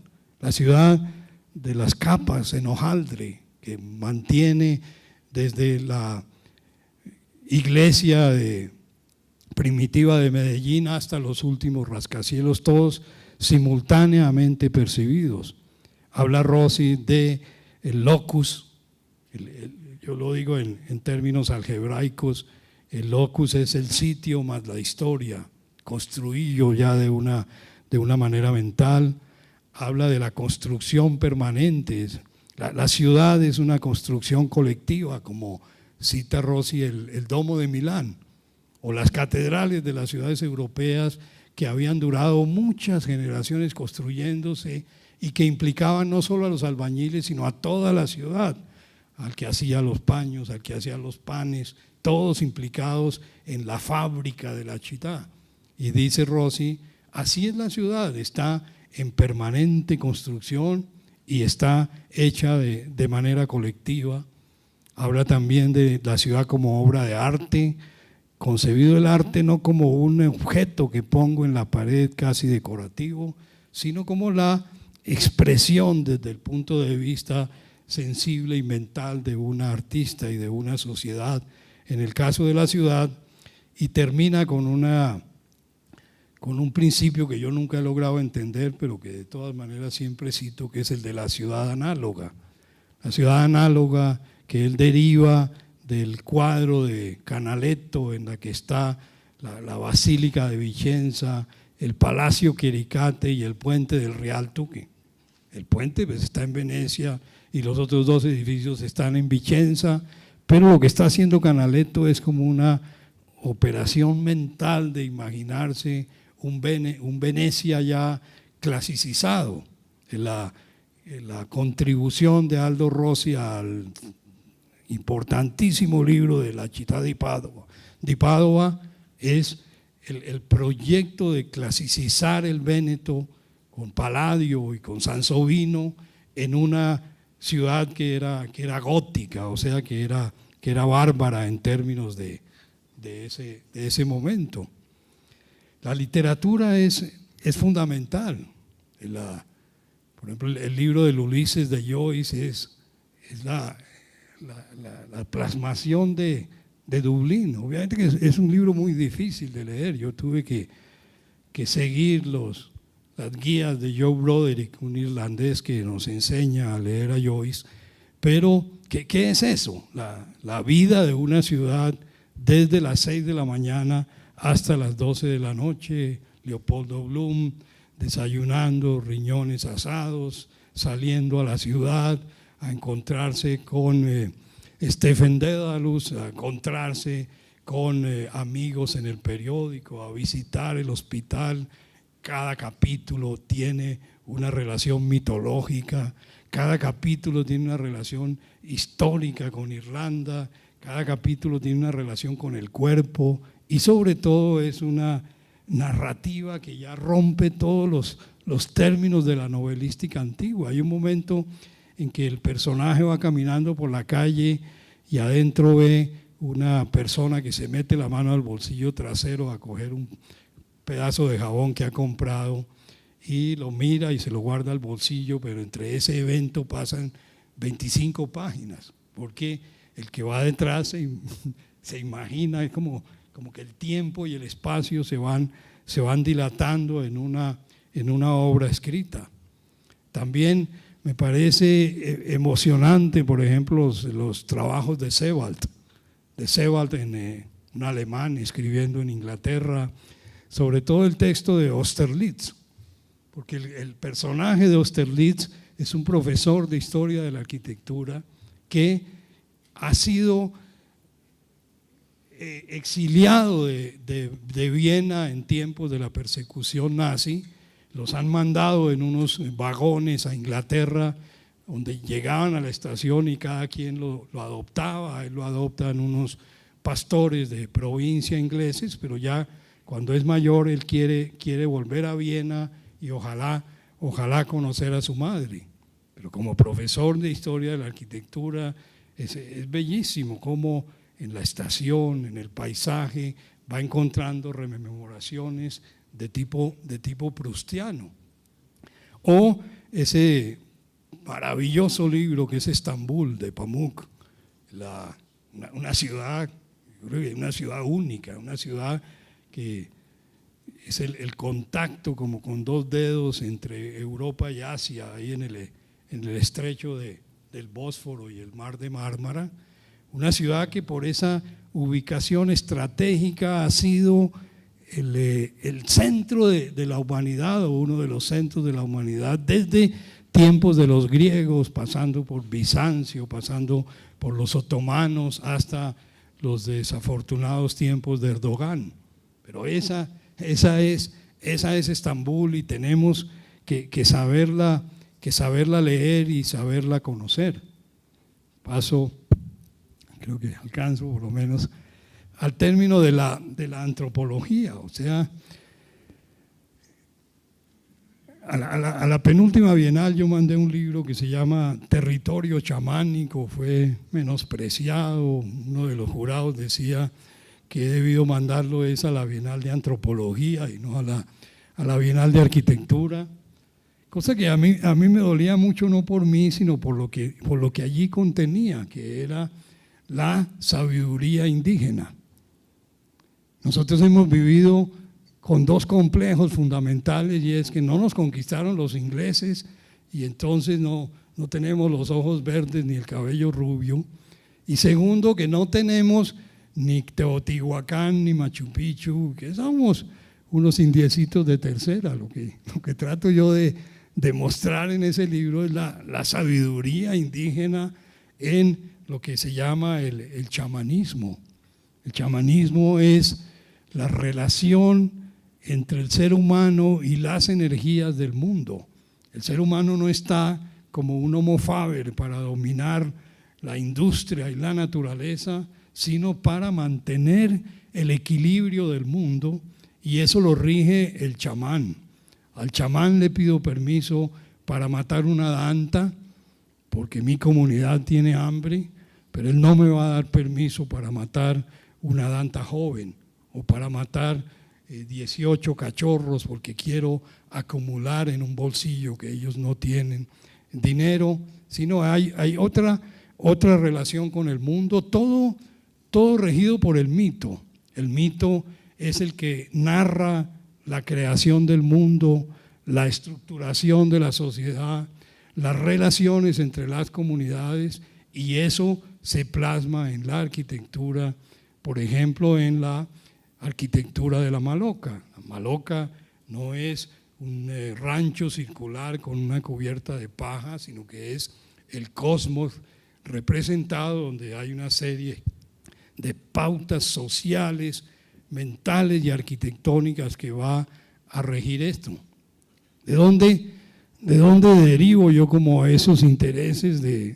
de las capas en hojaldre, que mantiene desde la iglesia primitiva de Medellín hasta los últimos rascacielos, todos simultáneamente percibidos. Habla Rossi de el locus, yo lo digo en términos algebraicos, el locus es el sitio más la historia, construido ya de una manera mental. Habla de la construcción permanente. La ciudad es una construcción colectiva, como cita Rossi el Domo de Milán, o las catedrales de las ciudades europeas, que habían durado muchas generaciones construyéndose y que implicaban no solo a los albañiles, sino a toda la ciudad, al que hacía los paños, al que hacía los panes, todos implicados en la fábrica de la ciudad. Y dice Rossi, así es la ciudad, está en permanente construcción y está hecha de manera colectiva. Habla también de la ciudad como obra de arte, concebido el arte no como un objeto que pongo en la pared casi decorativo, sino como la expresión desde el punto de vista sensible y mental de una artista y de una sociedad, en el caso de la ciudad. Y termina con un principio que yo nunca he logrado entender, pero que de todas maneras siempre cito, que es el de la ciudad análoga. La ciudad análoga que él deriva del cuadro de Canaletto, en la que está la Basílica de Vicenza, el Palacio Chiericate y el puente del Real Duque. El puente pues está en Venecia y los otros dos edificios están en Vicenza, pero lo que está haciendo Canaletto es como una operación mental de imaginarse un Venecia ya clasicizado. La contribución de Aldo Rossi al importantísimo libro de La città di Padova es el proyecto de clasicizar el Véneto con Palladio y con Sansovino en una ciudad que era gótica, o sea, que era bárbara en términos de ese momento. La literatura es fundamental. Por ejemplo, el libro del Ulises de Joyce es la plasmación de Dublín. Obviamente que es un libro muy difícil de leer. Yo tuve que seguir las guías de Joe Broderick, un irlandés que nos enseña a leer a Joyce. Pero, ¿qué es eso? La vida de una ciudad desde las 6 de la mañana hasta las 12 de la noche, Leopoldo Bloom desayunando, riñones asados, saliendo a la ciudad a encontrarse con Stephen Dedalus, a encontrarse con amigos en el periódico, a visitar el hospital. Cada capítulo tiene una relación mitológica, cada capítulo tiene una relación histórica con Irlanda, cada capítulo tiene una relación con el cuerpo y sobre todo es una narrativa que ya rompe todos los términos de la novelística antigua. Hay un momento en que el personaje va caminando por la calle y adentro ve una persona que se mete la mano al bolsillo trasero a coger un pedazo de jabón que ha comprado y lo mira y se lo guarda al bolsillo, pero entre ese evento pasan 25 páginas, porque el que va detrás se imagina, es como que el tiempo y el espacio se van dilatando en una obra escrita. También me parece emocionante, por ejemplo, los trabajos de Sebald, un alemán escribiendo en Inglaterra, sobre todo el texto de Austerlitz, porque el personaje de Austerlitz es un profesor de historia de la arquitectura que ha sido exiliado de Viena en tiempos de la persecución nazi. Los han mandado en unos vagones a Inglaterra, donde llegaban a la estación y cada quien lo adoptaba. Él lo adoptan unos pastores de provincia ingleses, pero ya cuando es mayor él quiere volver a Viena y ojalá conocer a su madre. Pero como profesor de historia de la arquitectura es bellísimo cómo en la estación, en el paisaje, va encontrando rememoraciones de tipo proustiano. O ese maravilloso libro que es Estambul, de Pamuk, una ciudad única, una ciudad que es el contacto como con dos dedos entre Europa y Asia, ahí en el estrecho del Bósforo y el mar de Mármara. Una ciudad que por esa ubicación estratégica ha sido el centro de la humanidad, o uno de los centros de la humanidad, desde tiempos de los griegos, pasando por Bizancio, pasando por los otomanos, hasta los desafortunados tiempos de Erdogan. Pero esa es Estambul y tenemos que saberla leer y saberla conocer. Paso, creo que alcanzo por lo menos al término de la antropología, o sea, a la penúltima Bienal yo mandé un libro que se llama Territorio Chamánico, fue menospreciado, uno de los jurados decía que he debido mandarlo a la Bienal de Antropología y no a la Bienal de Arquitectura, cosa que a mí me dolía mucho, no por mí, sino por lo que allí contenía, que era la sabiduría indígena. Nosotros hemos vivido con dos complejos fundamentales, y es que no nos conquistaron los ingleses y entonces no tenemos los ojos verdes ni el cabello rubio, y segundo, que no tenemos ni Teotihuacán ni Machu Picchu, que somos unos indiecitos de tercera. Lo que trato yo de demostrar en ese libro es la sabiduría indígena en lo que se llama el chamanismo. El chamanismo es la relación entre el ser humano y las energías del mundo. El ser humano no está como un homo faber para dominar la industria y la naturaleza, sino para mantener el equilibrio del mundo, y eso lo rige el chamán. Al chamán le pido permiso para matar una danta porque mi comunidad tiene hambre, pero él no me va a dar permiso para matar una danta joven o para matar 18 cachorros porque quiero acumular en un bolsillo que ellos no tienen dinero, sino hay otra relación con el mundo, todo regido por el mito. El mito es el que narra la creación del mundo, la estructuración de la sociedad, las relaciones entre las comunidades, y eso se plasma en la arquitectura, por ejemplo, en la arquitectura de la Maloca. La Maloca no es un rancho circular con una cubierta de paja, sino que es el cosmos representado, donde hay una serie de pautas sociales, mentales y arquitectónicas que va a regir esto. ¿De dónde derivo yo como a esos intereses de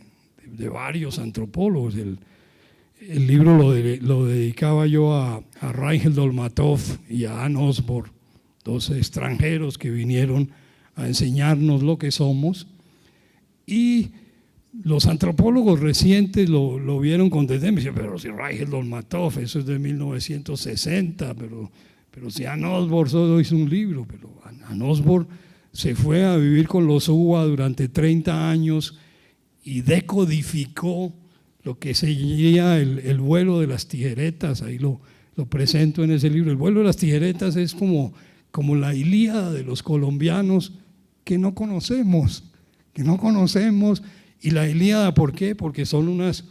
varios antropólogos? El libro lo dedicaba yo a Reinhold Dolmatov y a Anne Osborn, dos extranjeros que vinieron a enseñarnos lo que somos, y los antropólogos recientes lo vieron con desdén. Me decían, pero si Reinhold Dolmatov, eso es de 1960, pero si Anne Osborn solo hizo un libro. Pero Anne Osborn se fue a vivir con los Uwa durante 30 años y decodificó lo que sería el vuelo de las tijeretas. Ahí lo presento en ese libro. El vuelo de las tijeretas es como la Ilíada de los colombianos que no conocemos. Y la Ilíada, ¿por qué? Porque son unas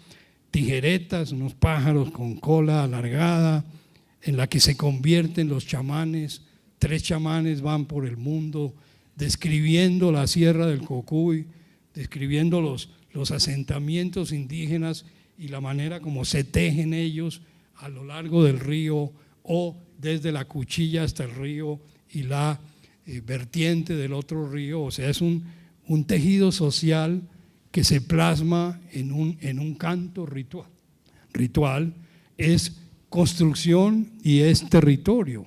tijeretas, unos pájaros con cola alargada, en la que se convierten los chamanes. 3 chamanes van por el mundo describiendo la Sierra del Cocuy, describiendo los asentamientos indígenas y la manera como se tejen ellos a lo largo del río o desde la cuchilla hasta el río y la vertiente del otro río. O sea, es un tejido social que se plasma en un canto ritual. Ritual es construcción y es territorio.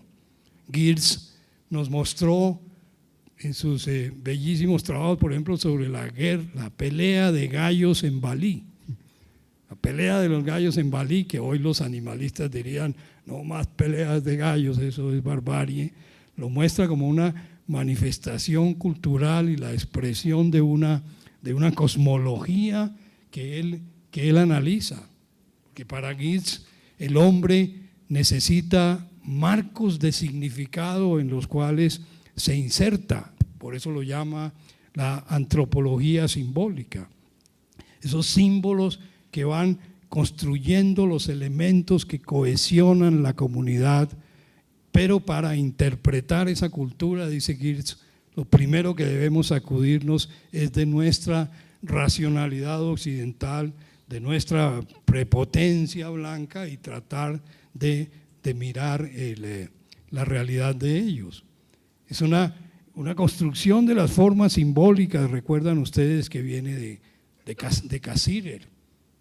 Geertz nos mostró en sus bellísimos trabajos, por ejemplo, sobre la pelea de gallos en Balí. La pelea de los gallos en Balí, que hoy los animalistas dirían, no más peleas de gallos, eso es barbarie, lo muestra como una manifestación cultural y la expresión de una cosmología que él analiza. Porque para Geertz el hombre necesita marcos de significado en los cuales se inserta, por eso lo llama la antropología simbólica. Esos símbolos que van construyendo los elementos que cohesionan la comunidad, pero para interpretar esa cultura, dice Geertz, lo primero que debemos acudirnos es de nuestra racionalidad occidental, de nuestra prepotencia blanca y tratar de mirar la realidad de ellos. Es una construcción de las formas simbólicas. Recuerdan ustedes que viene de Cassirer.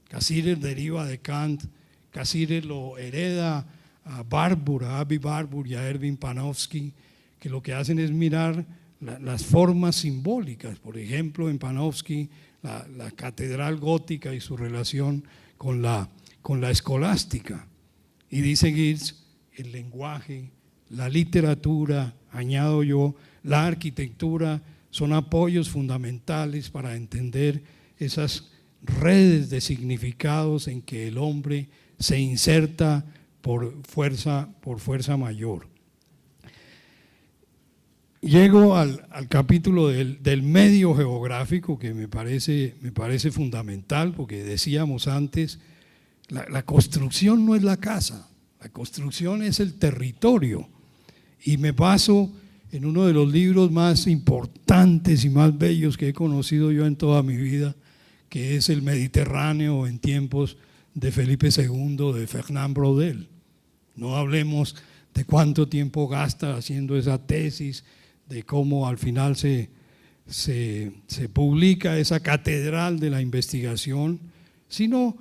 Cassirer deriva de Kant, Cassirer lo hereda a Barbour, a Avi Barbour y a Erwin Panofsky, que lo que hacen es mirar las formas simbólicas. Por ejemplo, en Panofsky, la catedral gótica y su relación con la escolástica. Y dice Geertz, el lenguaje, la literatura, añado yo, la arquitectura, son apoyos fundamentales para entender esas redes de significados en que el hombre se inserta por fuerza mayor. Llego al capítulo del medio geográfico, que me parece fundamental, porque decíamos antes, la construcción no es la casa, la construcción es el territorio. Y me baso en uno de los libros más importantes y más bellos que he conocido yo en toda mi vida, que es El Mediterráneo en tiempos de Felipe II, de Fernand Braudel. No hablemos de cuánto tiempo gasta haciendo esa tesis, de cómo al final se publica esa catedral de la investigación, sino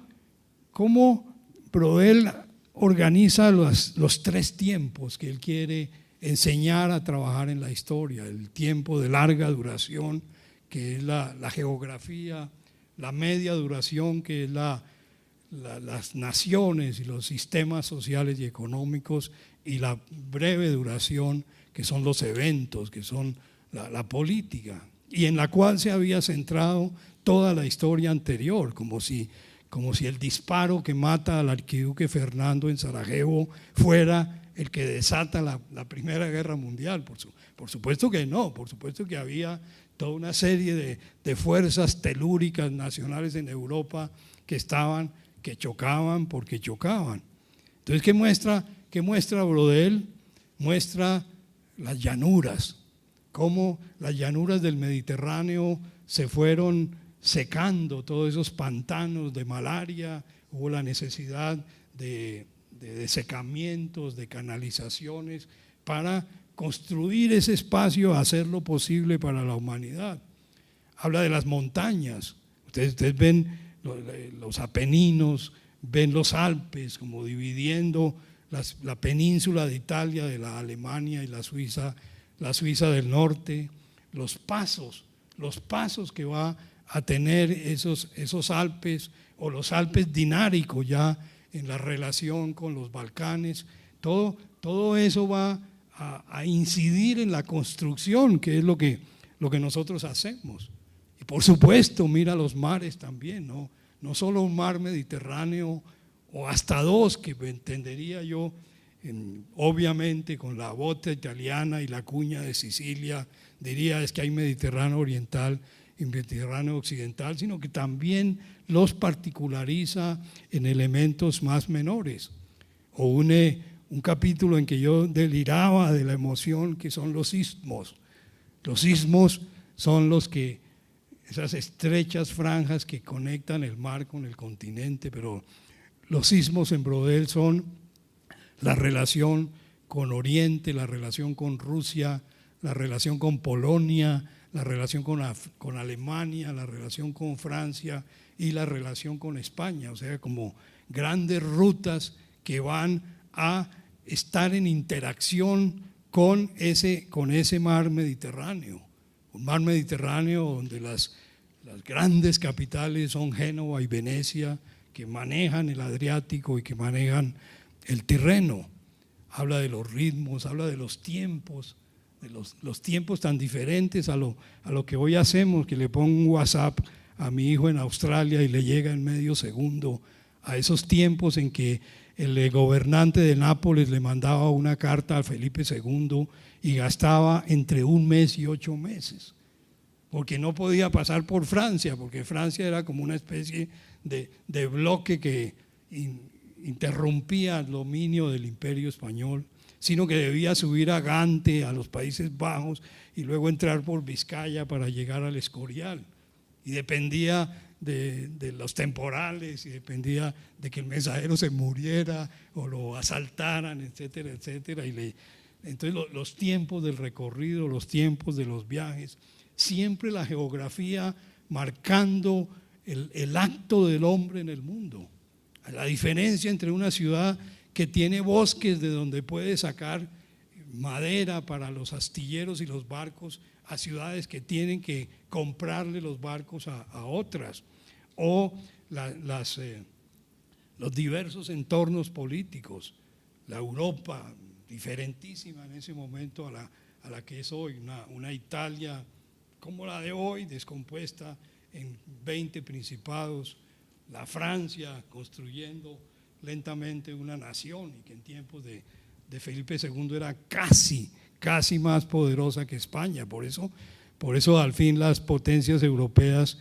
cómo Braudel organiza los 3 tiempos que él quiere enseñar a trabajar en la historia: el tiempo de larga duración, que es la geografía; la media duración, que es las naciones y los sistemas sociales y económicos; y la breve duración, que son los eventos, que son la política, y en la cual se había centrado toda la historia anterior, como si el disparo que mata al arquiduque Fernando en Sarajevo fuera el que desata la Primera Guerra Mundial. Por supuesto que no, por supuesto que había toda una serie de fuerzas telúricas nacionales en Europa que chocaban porque chocaban. Entonces, ¿qué muestra ¿Qué muestra Brodel? Muestra las llanuras, cómo las llanuras del Mediterráneo se fueron secando, todos esos pantanos de malaria, hubo la necesidad de desecamientos, de canalizaciones, para construir ese espacio, hacerlo posible para la humanidad. Habla de las montañas, ustedes ven los Apeninos, ven los Alpes como dividiendo la península de Italia de la Alemania y la Suiza del norte, los pasos que va a tener esos Alpes, o los Alpes dináricos ya en la relación con los Balcanes, todo eso va a incidir en la construcción, que es lo que nosotros hacemos. Y por supuesto, mira los mares también, no solo un mar Mediterráneo, o hasta dos, que entendería yo, obviamente con la bota italiana y la cuña de Sicilia, diría es que hay Mediterráneo oriental y Mediterráneo occidental, sino que también los particulariza en elementos más menores. O une un capítulo en que yo deliraba de la emoción, que son los istmos. Los istmos son esas estrechas franjas que conectan el mar con el continente, pero los istmos en Brodel son la relación con Oriente, la relación con Rusia, la relación con Polonia, la relación con Alemania, la relación con Francia y la relación con España, o sea, como grandes rutas que van a estar en interacción con ese mar Mediterráneo, un mar Mediterráneo donde las grandes capitales son Génova y Venecia, que manejan el Adriático y que manejan el Tirreno. Habla de los ritmos, habla de los tiempos, de los tiempos tan diferentes a lo que hoy hacemos, que le pongo un WhatsApp a mi hijo en Australia y le llega en medio segundo, a esos tiempos en que el gobernante de Nápoles le mandaba una carta a Felipe II y gastaba entre 1 mes y 8 meses, porque no podía pasar por Francia, porque Francia era como una especie de bloque que interrumpía el dominio del Imperio Español, sino que debía subir a Gante, a los Países Bajos, y luego entrar por Vizcaya para llegar al Escorial. Y dependía de los temporales, y dependía de que el mensajero se muriera o lo asaltaran, etcétera, etcétera. Entonces los tiempos del recorrido, los tiempos de los viajes, siempre la geografía marcando el acto del hombre en el mundo. La diferencia entre una ciudad que tiene bosques de donde puede sacar madera para los astilleros y los barcos, a ciudades que tienen que comprarle los barcos a otras, o los diversos entornos políticos, la Europa diferentísima en ese momento a la que es hoy, una Italia como la de hoy, descompuesta en 20 principados, la Francia construyendo lentamente una nación, y que en tiempos de Felipe II era casi más poderosa que España. Por eso al fin las potencias europeas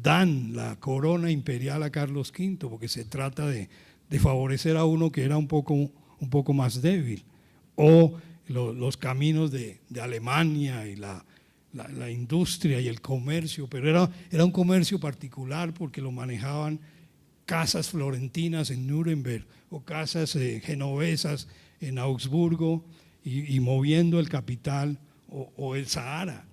dan la corona imperial a Carlos V, porque se trata de favorecer a uno que era un poco más débil, o los caminos de Alemania y la industria y el comercio, pero era un comercio particular porque lo manejaban casas florentinas en Nuremberg o casas genovesas en Augsburgo, y moviendo el capital, o el Sahara,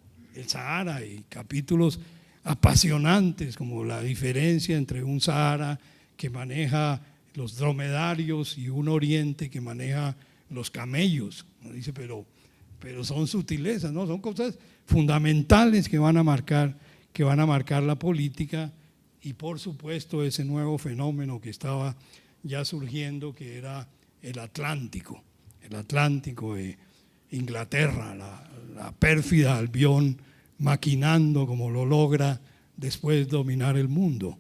y capítulos apasionantes como la diferencia entre un Sahara que maneja los dromedarios y un Oriente que maneja los camellos. Uno dice, pero son sutilezas, ¿no? Son cosas fundamentales que van a marcar la política, y por supuesto ese nuevo fenómeno que estaba ya surgiendo, que era el Atlántico de Inglaterra, la pérfida Albión maquinando como lo logra después dominar el mundo.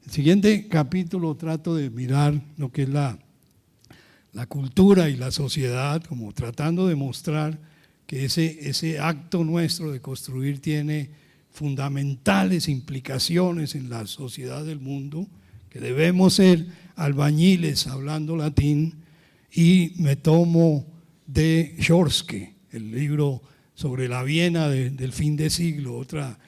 El siguiente capítulo trato de mirar lo que es la cultura y la sociedad, como tratando de mostrar que ese acto nuestro de construir tiene fundamentales implicaciones en la sociedad del mundo, que debemos ser albañiles hablando latín, y me tomo de Schorsky, el libro sobre la Viena del fin de siglo, otra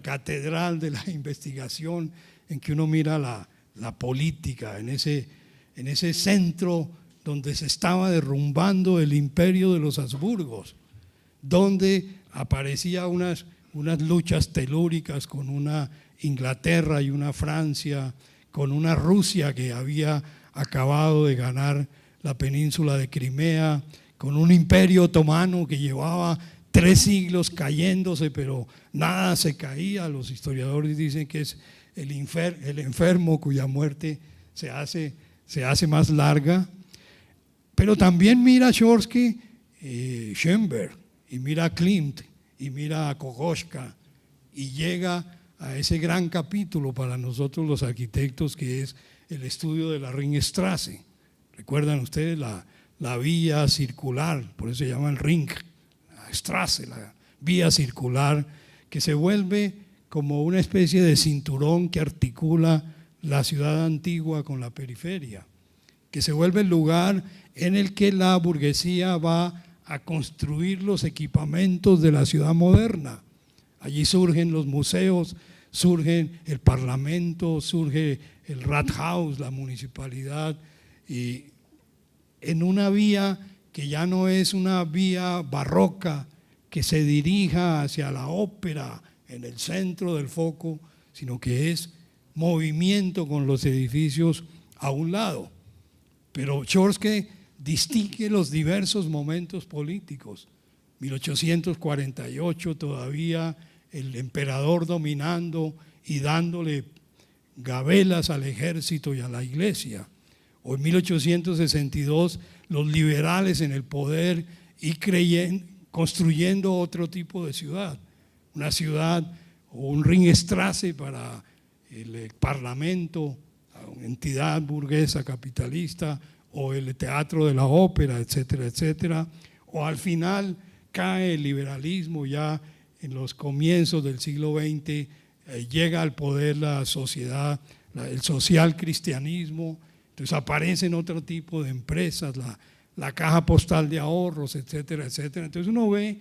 catedral de la investigación en que uno mira la política, en ese centro donde se estaba derrumbando el imperio de los Habsburgos, donde aparecían unas luchas telúricas con una Inglaterra y una Francia, con una Rusia que había acabado de ganar la península de Crimea, con un imperio otomano que llevaba 3 siglos cayéndose, pero nada se caía. Los historiadores dicen que es el enfermo cuya muerte se hace más larga. Pero también mira Schorsky, Schoenberg, y mira Klimt, y mira a Kokoschka, y llega a ese gran capítulo para nosotros los arquitectos que es el estudio de la Ringstraße. ¿Recuerdan ustedes la vía circular? Por eso se llama el Ring, la Straße, la vía circular, que se vuelve como una especie de cinturón que articula la ciudad antigua con la periferia, que se vuelve el lugar en el que la burguesía va a construir los equipamientos de la ciudad moderna. Allí surgen los museos, surge el parlamento, surge el Rathaus, la municipalidad, y en una vía que ya no es una vía barroca que se dirija hacia la ópera en el centro del foco, sino que es movimiento con los edificios a un lado. Pero Schorsky distingue los diversos momentos políticos. 1848 todavía el emperador dominando y dándole gabelas al ejército y a la iglesia. O en 1862 los liberales en el poder y construyendo otro tipo de ciudad. Una ciudad o un Ringstraße para el parlamento, una entidad burguesa capitalista, o el teatro de la ópera, etcétera, etcétera. O al final cae el liberalismo ya en los comienzos del siglo XX, llega al poder la sociedad, el social cristianismo, entonces aparecen otro tipo de empresas, la caja postal de ahorros, etcétera, etcétera. Entonces uno ve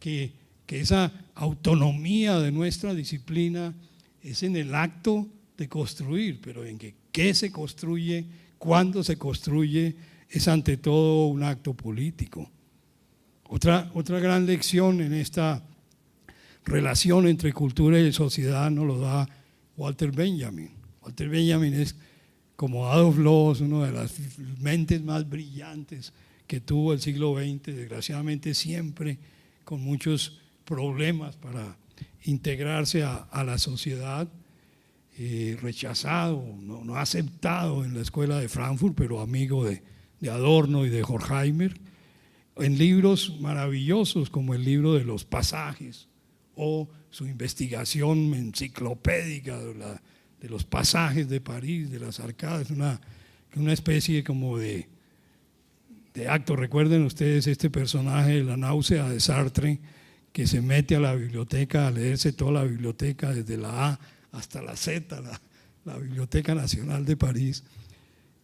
que esa autonomía de nuestra disciplina es en el acto de construir, pero en qué se construye, cuándo se construye, es ante todo un acto político. Otra gran lección en esta relación entre cultura y sociedad nos lo da Walter Benjamin. Walter Benjamin es, como Adolf Loos, una de las mentes más brillantes que tuvo el siglo XX, desgraciadamente siempre con muchos problemas para integrarse a la sociedad, rechazado, no aceptado en la escuela de Frankfurt, pero amigo de Adorno y de Horkheimer, en libros maravillosos como el libro de los pasajes o su investigación enciclopédica de los pasajes de París, de las arcadas, una especie como de acto. Recuerden ustedes este personaje de La náusea de Sartre, que se mete a la biblioteca a leerse toda la biblioteca desde la A hasta la Z, la Biblioteca Nacional de París.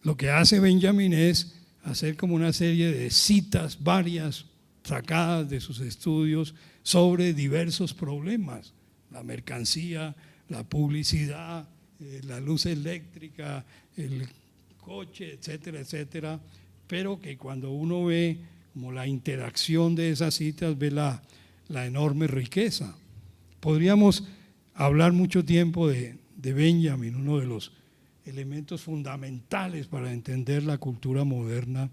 Lo que hace Benjamin es hacer como una serie de citas varias sacadas de sus estudios sobre diversos problemas, la mercancía, la publicidad, la luz eléctrica, el coche, etcétera, etcétera, pero que cuando uno ve como la interacción de esas citas, ve la enorme riqueza. Podríamos hablar mucho tiempo de Benjamin, uno de los elementos fundamentales para entender la cultura moderna,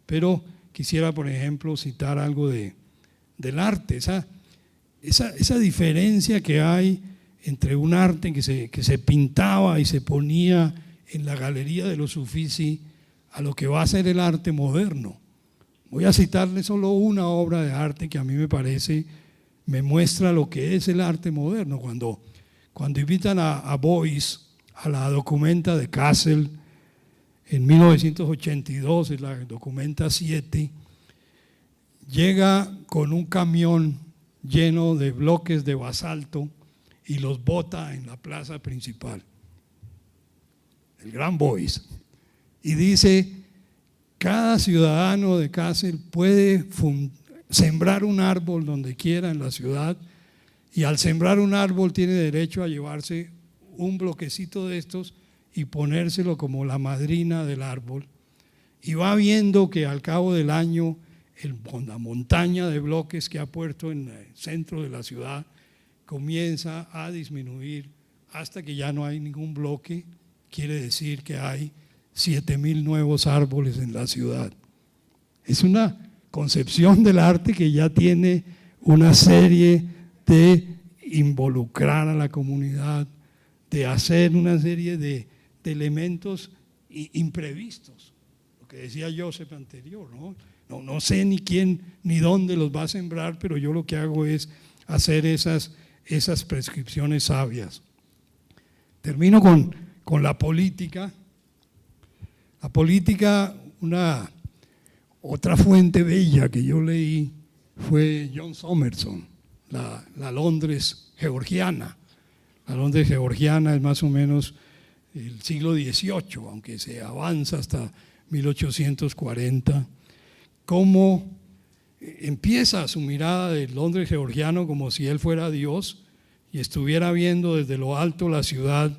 pero quisiera, por ejemplo, citar algo del arte, esa diferencia que hay entre un arte que se pintaba y se ponía en la galería de los Uffizi a lo que va a ser el arte moderno. Voy a citarle solo una obra de arte que a mí me muestra lo que es el arte moderno. Cuando invitan a Beuys a la Documenta de Kassel en 1982, en la Documenta 7, llega con un camión lleno de bloques de basalto y los bota en la plaza principal, el gran Beuys, y dice: cada ciudadano de Kassel puede sembrar un árbol donde quiera en la ciudad, y al sembrar un árbol tiene derecho a llevarse un bloquecito de estos y ponérselo como la madrina del árbol, y va viendo que al cabo del año la montaña de bloques que ha puesto en el centro de la ciudad comienza a disminuir hasta que ya no hay ningún bloque. Quiere decir que hay 7,000 nuevos árboles en la ciudad. Es una concepción del arte que ya tiene una serie de involucrar a la comunidad, de hacer una serie de elementos imprevistos. Lo que decía Joseph anterior, no sé ni quién ni dónde los va a sembrar, pero yo lo que hago es hacer esas prescripciones sabias. Termino con la política. La política, otra fuente bella que yo leí fue John Somerson, la Londres georgiana. La Londres georgiana es más o menos el siglo XVIII, aunque se avanza hasta 1840. Cómo empieza su mirada del Londres georgiano como si él fuera Dios y estuviera viendo desde lo alto la ciudad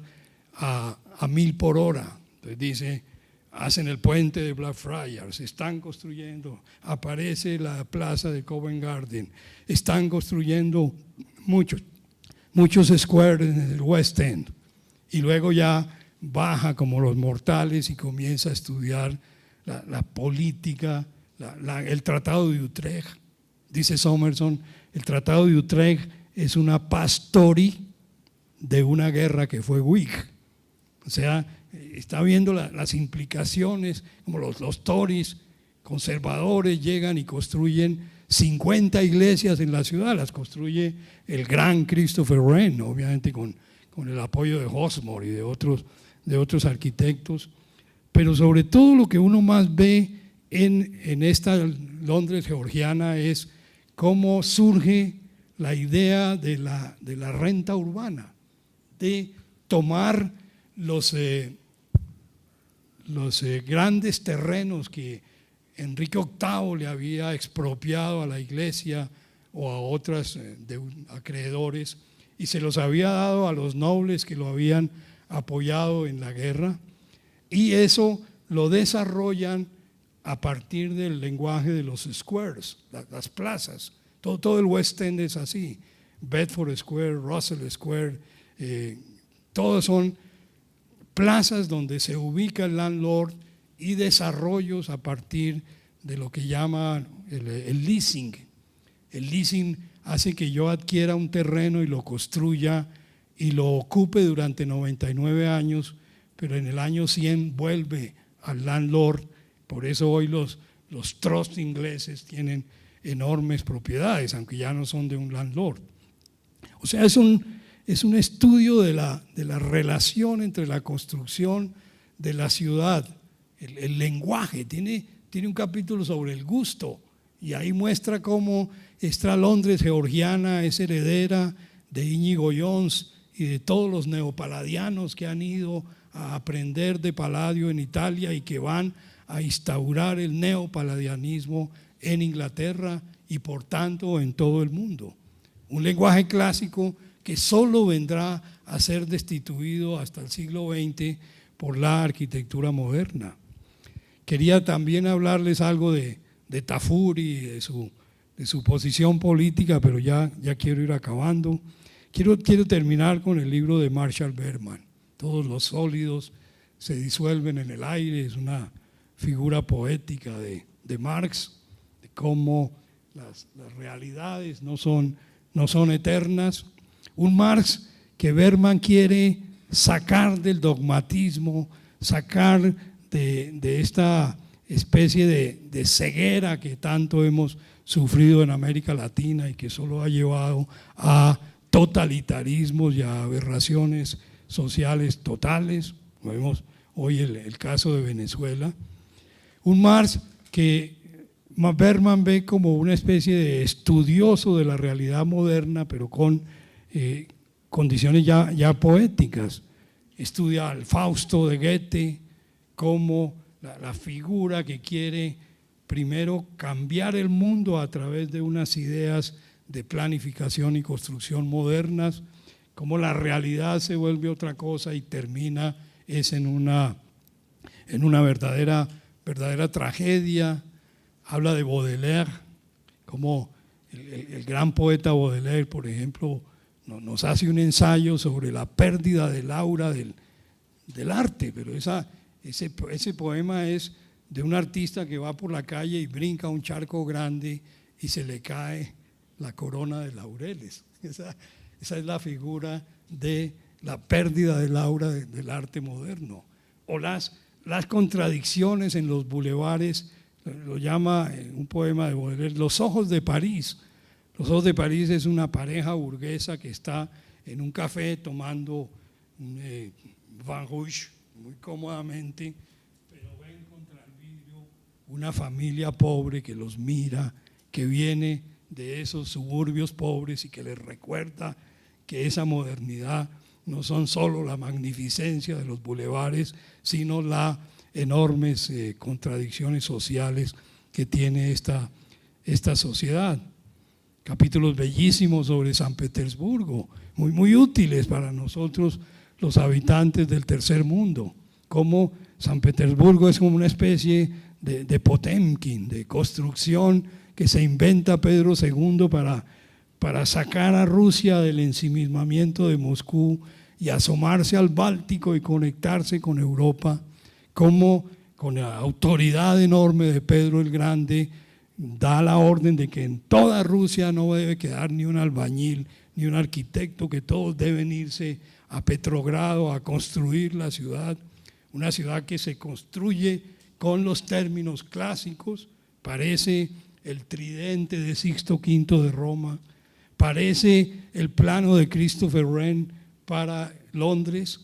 a 1000 por hora. Entonces dice, hacen el puente de Blackfriars, están construyendo, aparece la plaza de Covent Garden, están construyendo muchos squares en el West End, y luego ya baja como los mortales y comienza a estudiar la política, el Tratado de Utrecht. Dice Somerson, el Tratado de Utrecht es una pastori de una guerra que fue Whig. O sea, está viendo las implicaciones, como los Tories conservadores llegan y construyen 50 iglesias en la ciudad, las construye el gran Christopher Wren, obviamente con el apoyo de Hosmer y de otros arquitectos, pero sobre todo lo que uno más ve en esta Londres georgiana es cómo surge la idea de la renta urbana, de tomar los grandes terrenos que Enrique VIII le había expropiado a la iglesia o a otros acreedores, y se los había dado a los nobles que lo habían apoyado en la guerra, y eso lo desarrollan a partir del lenguaje de los squares, las plazas. Todo el West End es así, Bedford Square, Russell Square, todos son plazas donde se ubica el landlord, y desarrollos a partir de lo que llaman el leasing. El leasing hace que yo adquiera un terreno y lo construya y lo ocupe durante 99 años, pero en el año 100 vuelve al landlord. Por eso hoy los trusts ingleses tienen enormes propiedades, aunque ya no son de un landlord. O sea, es un estudio de la relación entre la construcción de la ciudad, el lenguaje. Tiene un capítulo sobre el gusto, y ahí muestra cómo esta Londres georgiana es heredera de Íñigo Jones y de todos los neopaladianos que han ido a aprender de Palladio en Italia y que van a instaurar el neopaladianismo en Inglaterra y por tanto en todo el mundo. Un lenguaje clásico que solo vendrá a ser destituido hasta el siglo XX por la arquitectura moderna. Quería también hablarles algo de Tafur y de su posición política, pero ya quiero ir acabando. Quiero terminar con el libro de Marshall Bergman, Todos los sólidos se disuelven en el aire. Es una figura poética de Marx, de cómo las realidades no son eternas. Un Marx que Bergman quiere sacar del dogmatismo, sacar de esta especie de ceguera que tanto hemos sufrido en América Latina y que solo ha llevado a totalitarismos y a aberraciones sociales totales. Vemos hoy el caso de Venezuela. Un Marx que Bergman ve como una especie de estudioso de la realidad moderna, pero con condiciones ya poéticas. Estudia al Fausto de Goethe, cómo la figura que quiere primero cambiar el mundo a través de unas ideas de planificación y construcción modernas, cómo la realidad se vuelve otra cosa y termina en una verdadera tragedia. Habla de Baudelaire, como el gran poeta Baudelaire, por ejemplo, nos hace un ensayo sobre la pérdida del aura del arte, pero ese poema es de un artista que va por la calle y brinca un charco grande y se le cae la corona de laureles. Esa es la figura de la pérdida del aura del arte moderno. O las contradicciones en los bulevares, lo llama un poema de Baudelaire, Los ojos de París. Los ojos de París es una pareja burguesa que está en un café tomando Vin Rouge muy cómodamente, pero ven contra el vidrio una familia pobre que los mira, que viene de esos suburbios pobres y que les recuerda que esa modernidad no son solo la magnificencia de los bulevares, sino las enormes contradicciones sociales que tiene esta sociedad. Capítulos bellísimos sobre San Petersburgo, muy útiles para nosotros los habitantes del tercer mundo, como San Petersburgo es como una especie de Potemkin, de construcción que se inventa Pedro II para sacar a Rusia del ensimismamiento de Moscú y asomarse al Báltico y conectarse con Europa, como con la autoridad enorme de Pedro el Grande da la orden de que en toda Rusia no debe quedar ni un albañil, ni un arquitecto, que todos deben irse a Petrogrado a construir la ciudad, una ciudad que se construye con los términos clásicos, parece el tridente de Sixto V de Roma, parece el plano de Christopher Wren para Londres,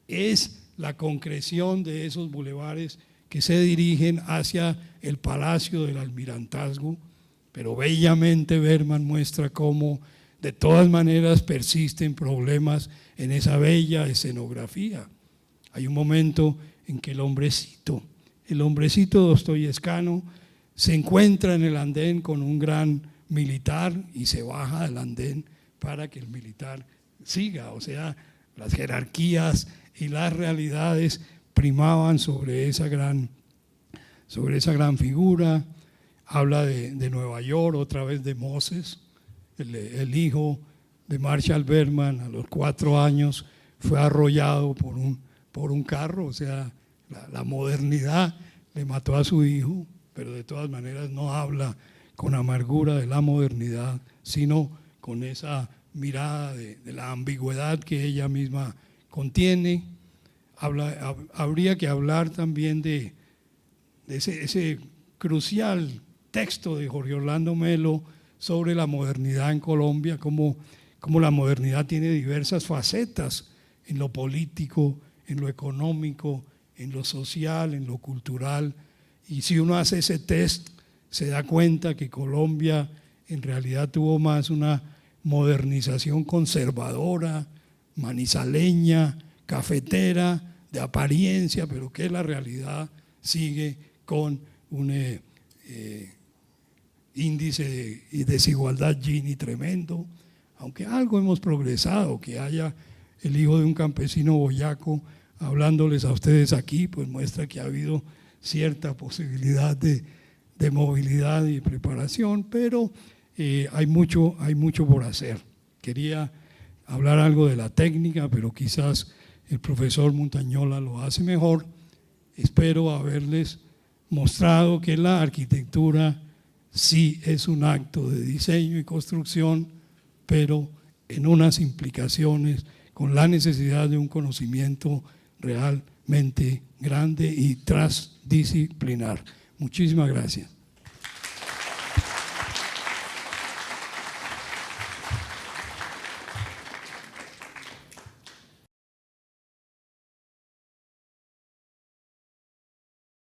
es la concreción de esos bulevares que se dirigen hacia el Palacio del Almirantazgo, pero bellamente Berman muestra cómo de todas maneras persisten problemas en esa bella escenografía. Hay un momento en que el hombrecito dostoyevskiano se encuentra en el andén con un gran militar y se baja del andén para que el militar siga, o sea, las jerarquías y las realidades primaban sobre esa gran figura. Habla de Nueva York, otra vez de Moses, el hijo de Marshall Berman, a los 4 años fue arrollado por un carro, o sea, la modernidad le mató a su hijo, pero de todas maneras no habla con amargura de la modernidad, sino con esa mirada de la ambigüedad que ella misma contiene. Habría que hablar también de ese crucial texto de Jorge Orlando Melo sobre la modernidad en Colombia, cómo la modernidad tiene diversas facetas en lo político, en lo económico, en lo social, en lo cultural, y si uno hace ese test se da cuenta que Colombia en realidad tuvo más una modernización conservadora, manizaleña, cafetera, de apariencia, pero que la realidad sigue con un índice de desigualdad Gini tremendo, aunque algo hemos progresado, que haya el hijo de un campesino boyaco hablándoles a ustedes aquí, pues muestra que ha habido cierta posibilidad de movilidad y preparación, pero hay mucho por hacer. Quería hablar algo de la técnica, pero quizás el profesor Montañola lo hace mejor. Espero haberles mostrado que la arquitectura sí es un acto de diseño y construcción, pero en unas implicaciones con la necesidad de un conocimiento realmente grande y transdisciplinar. Muchísimas gracias.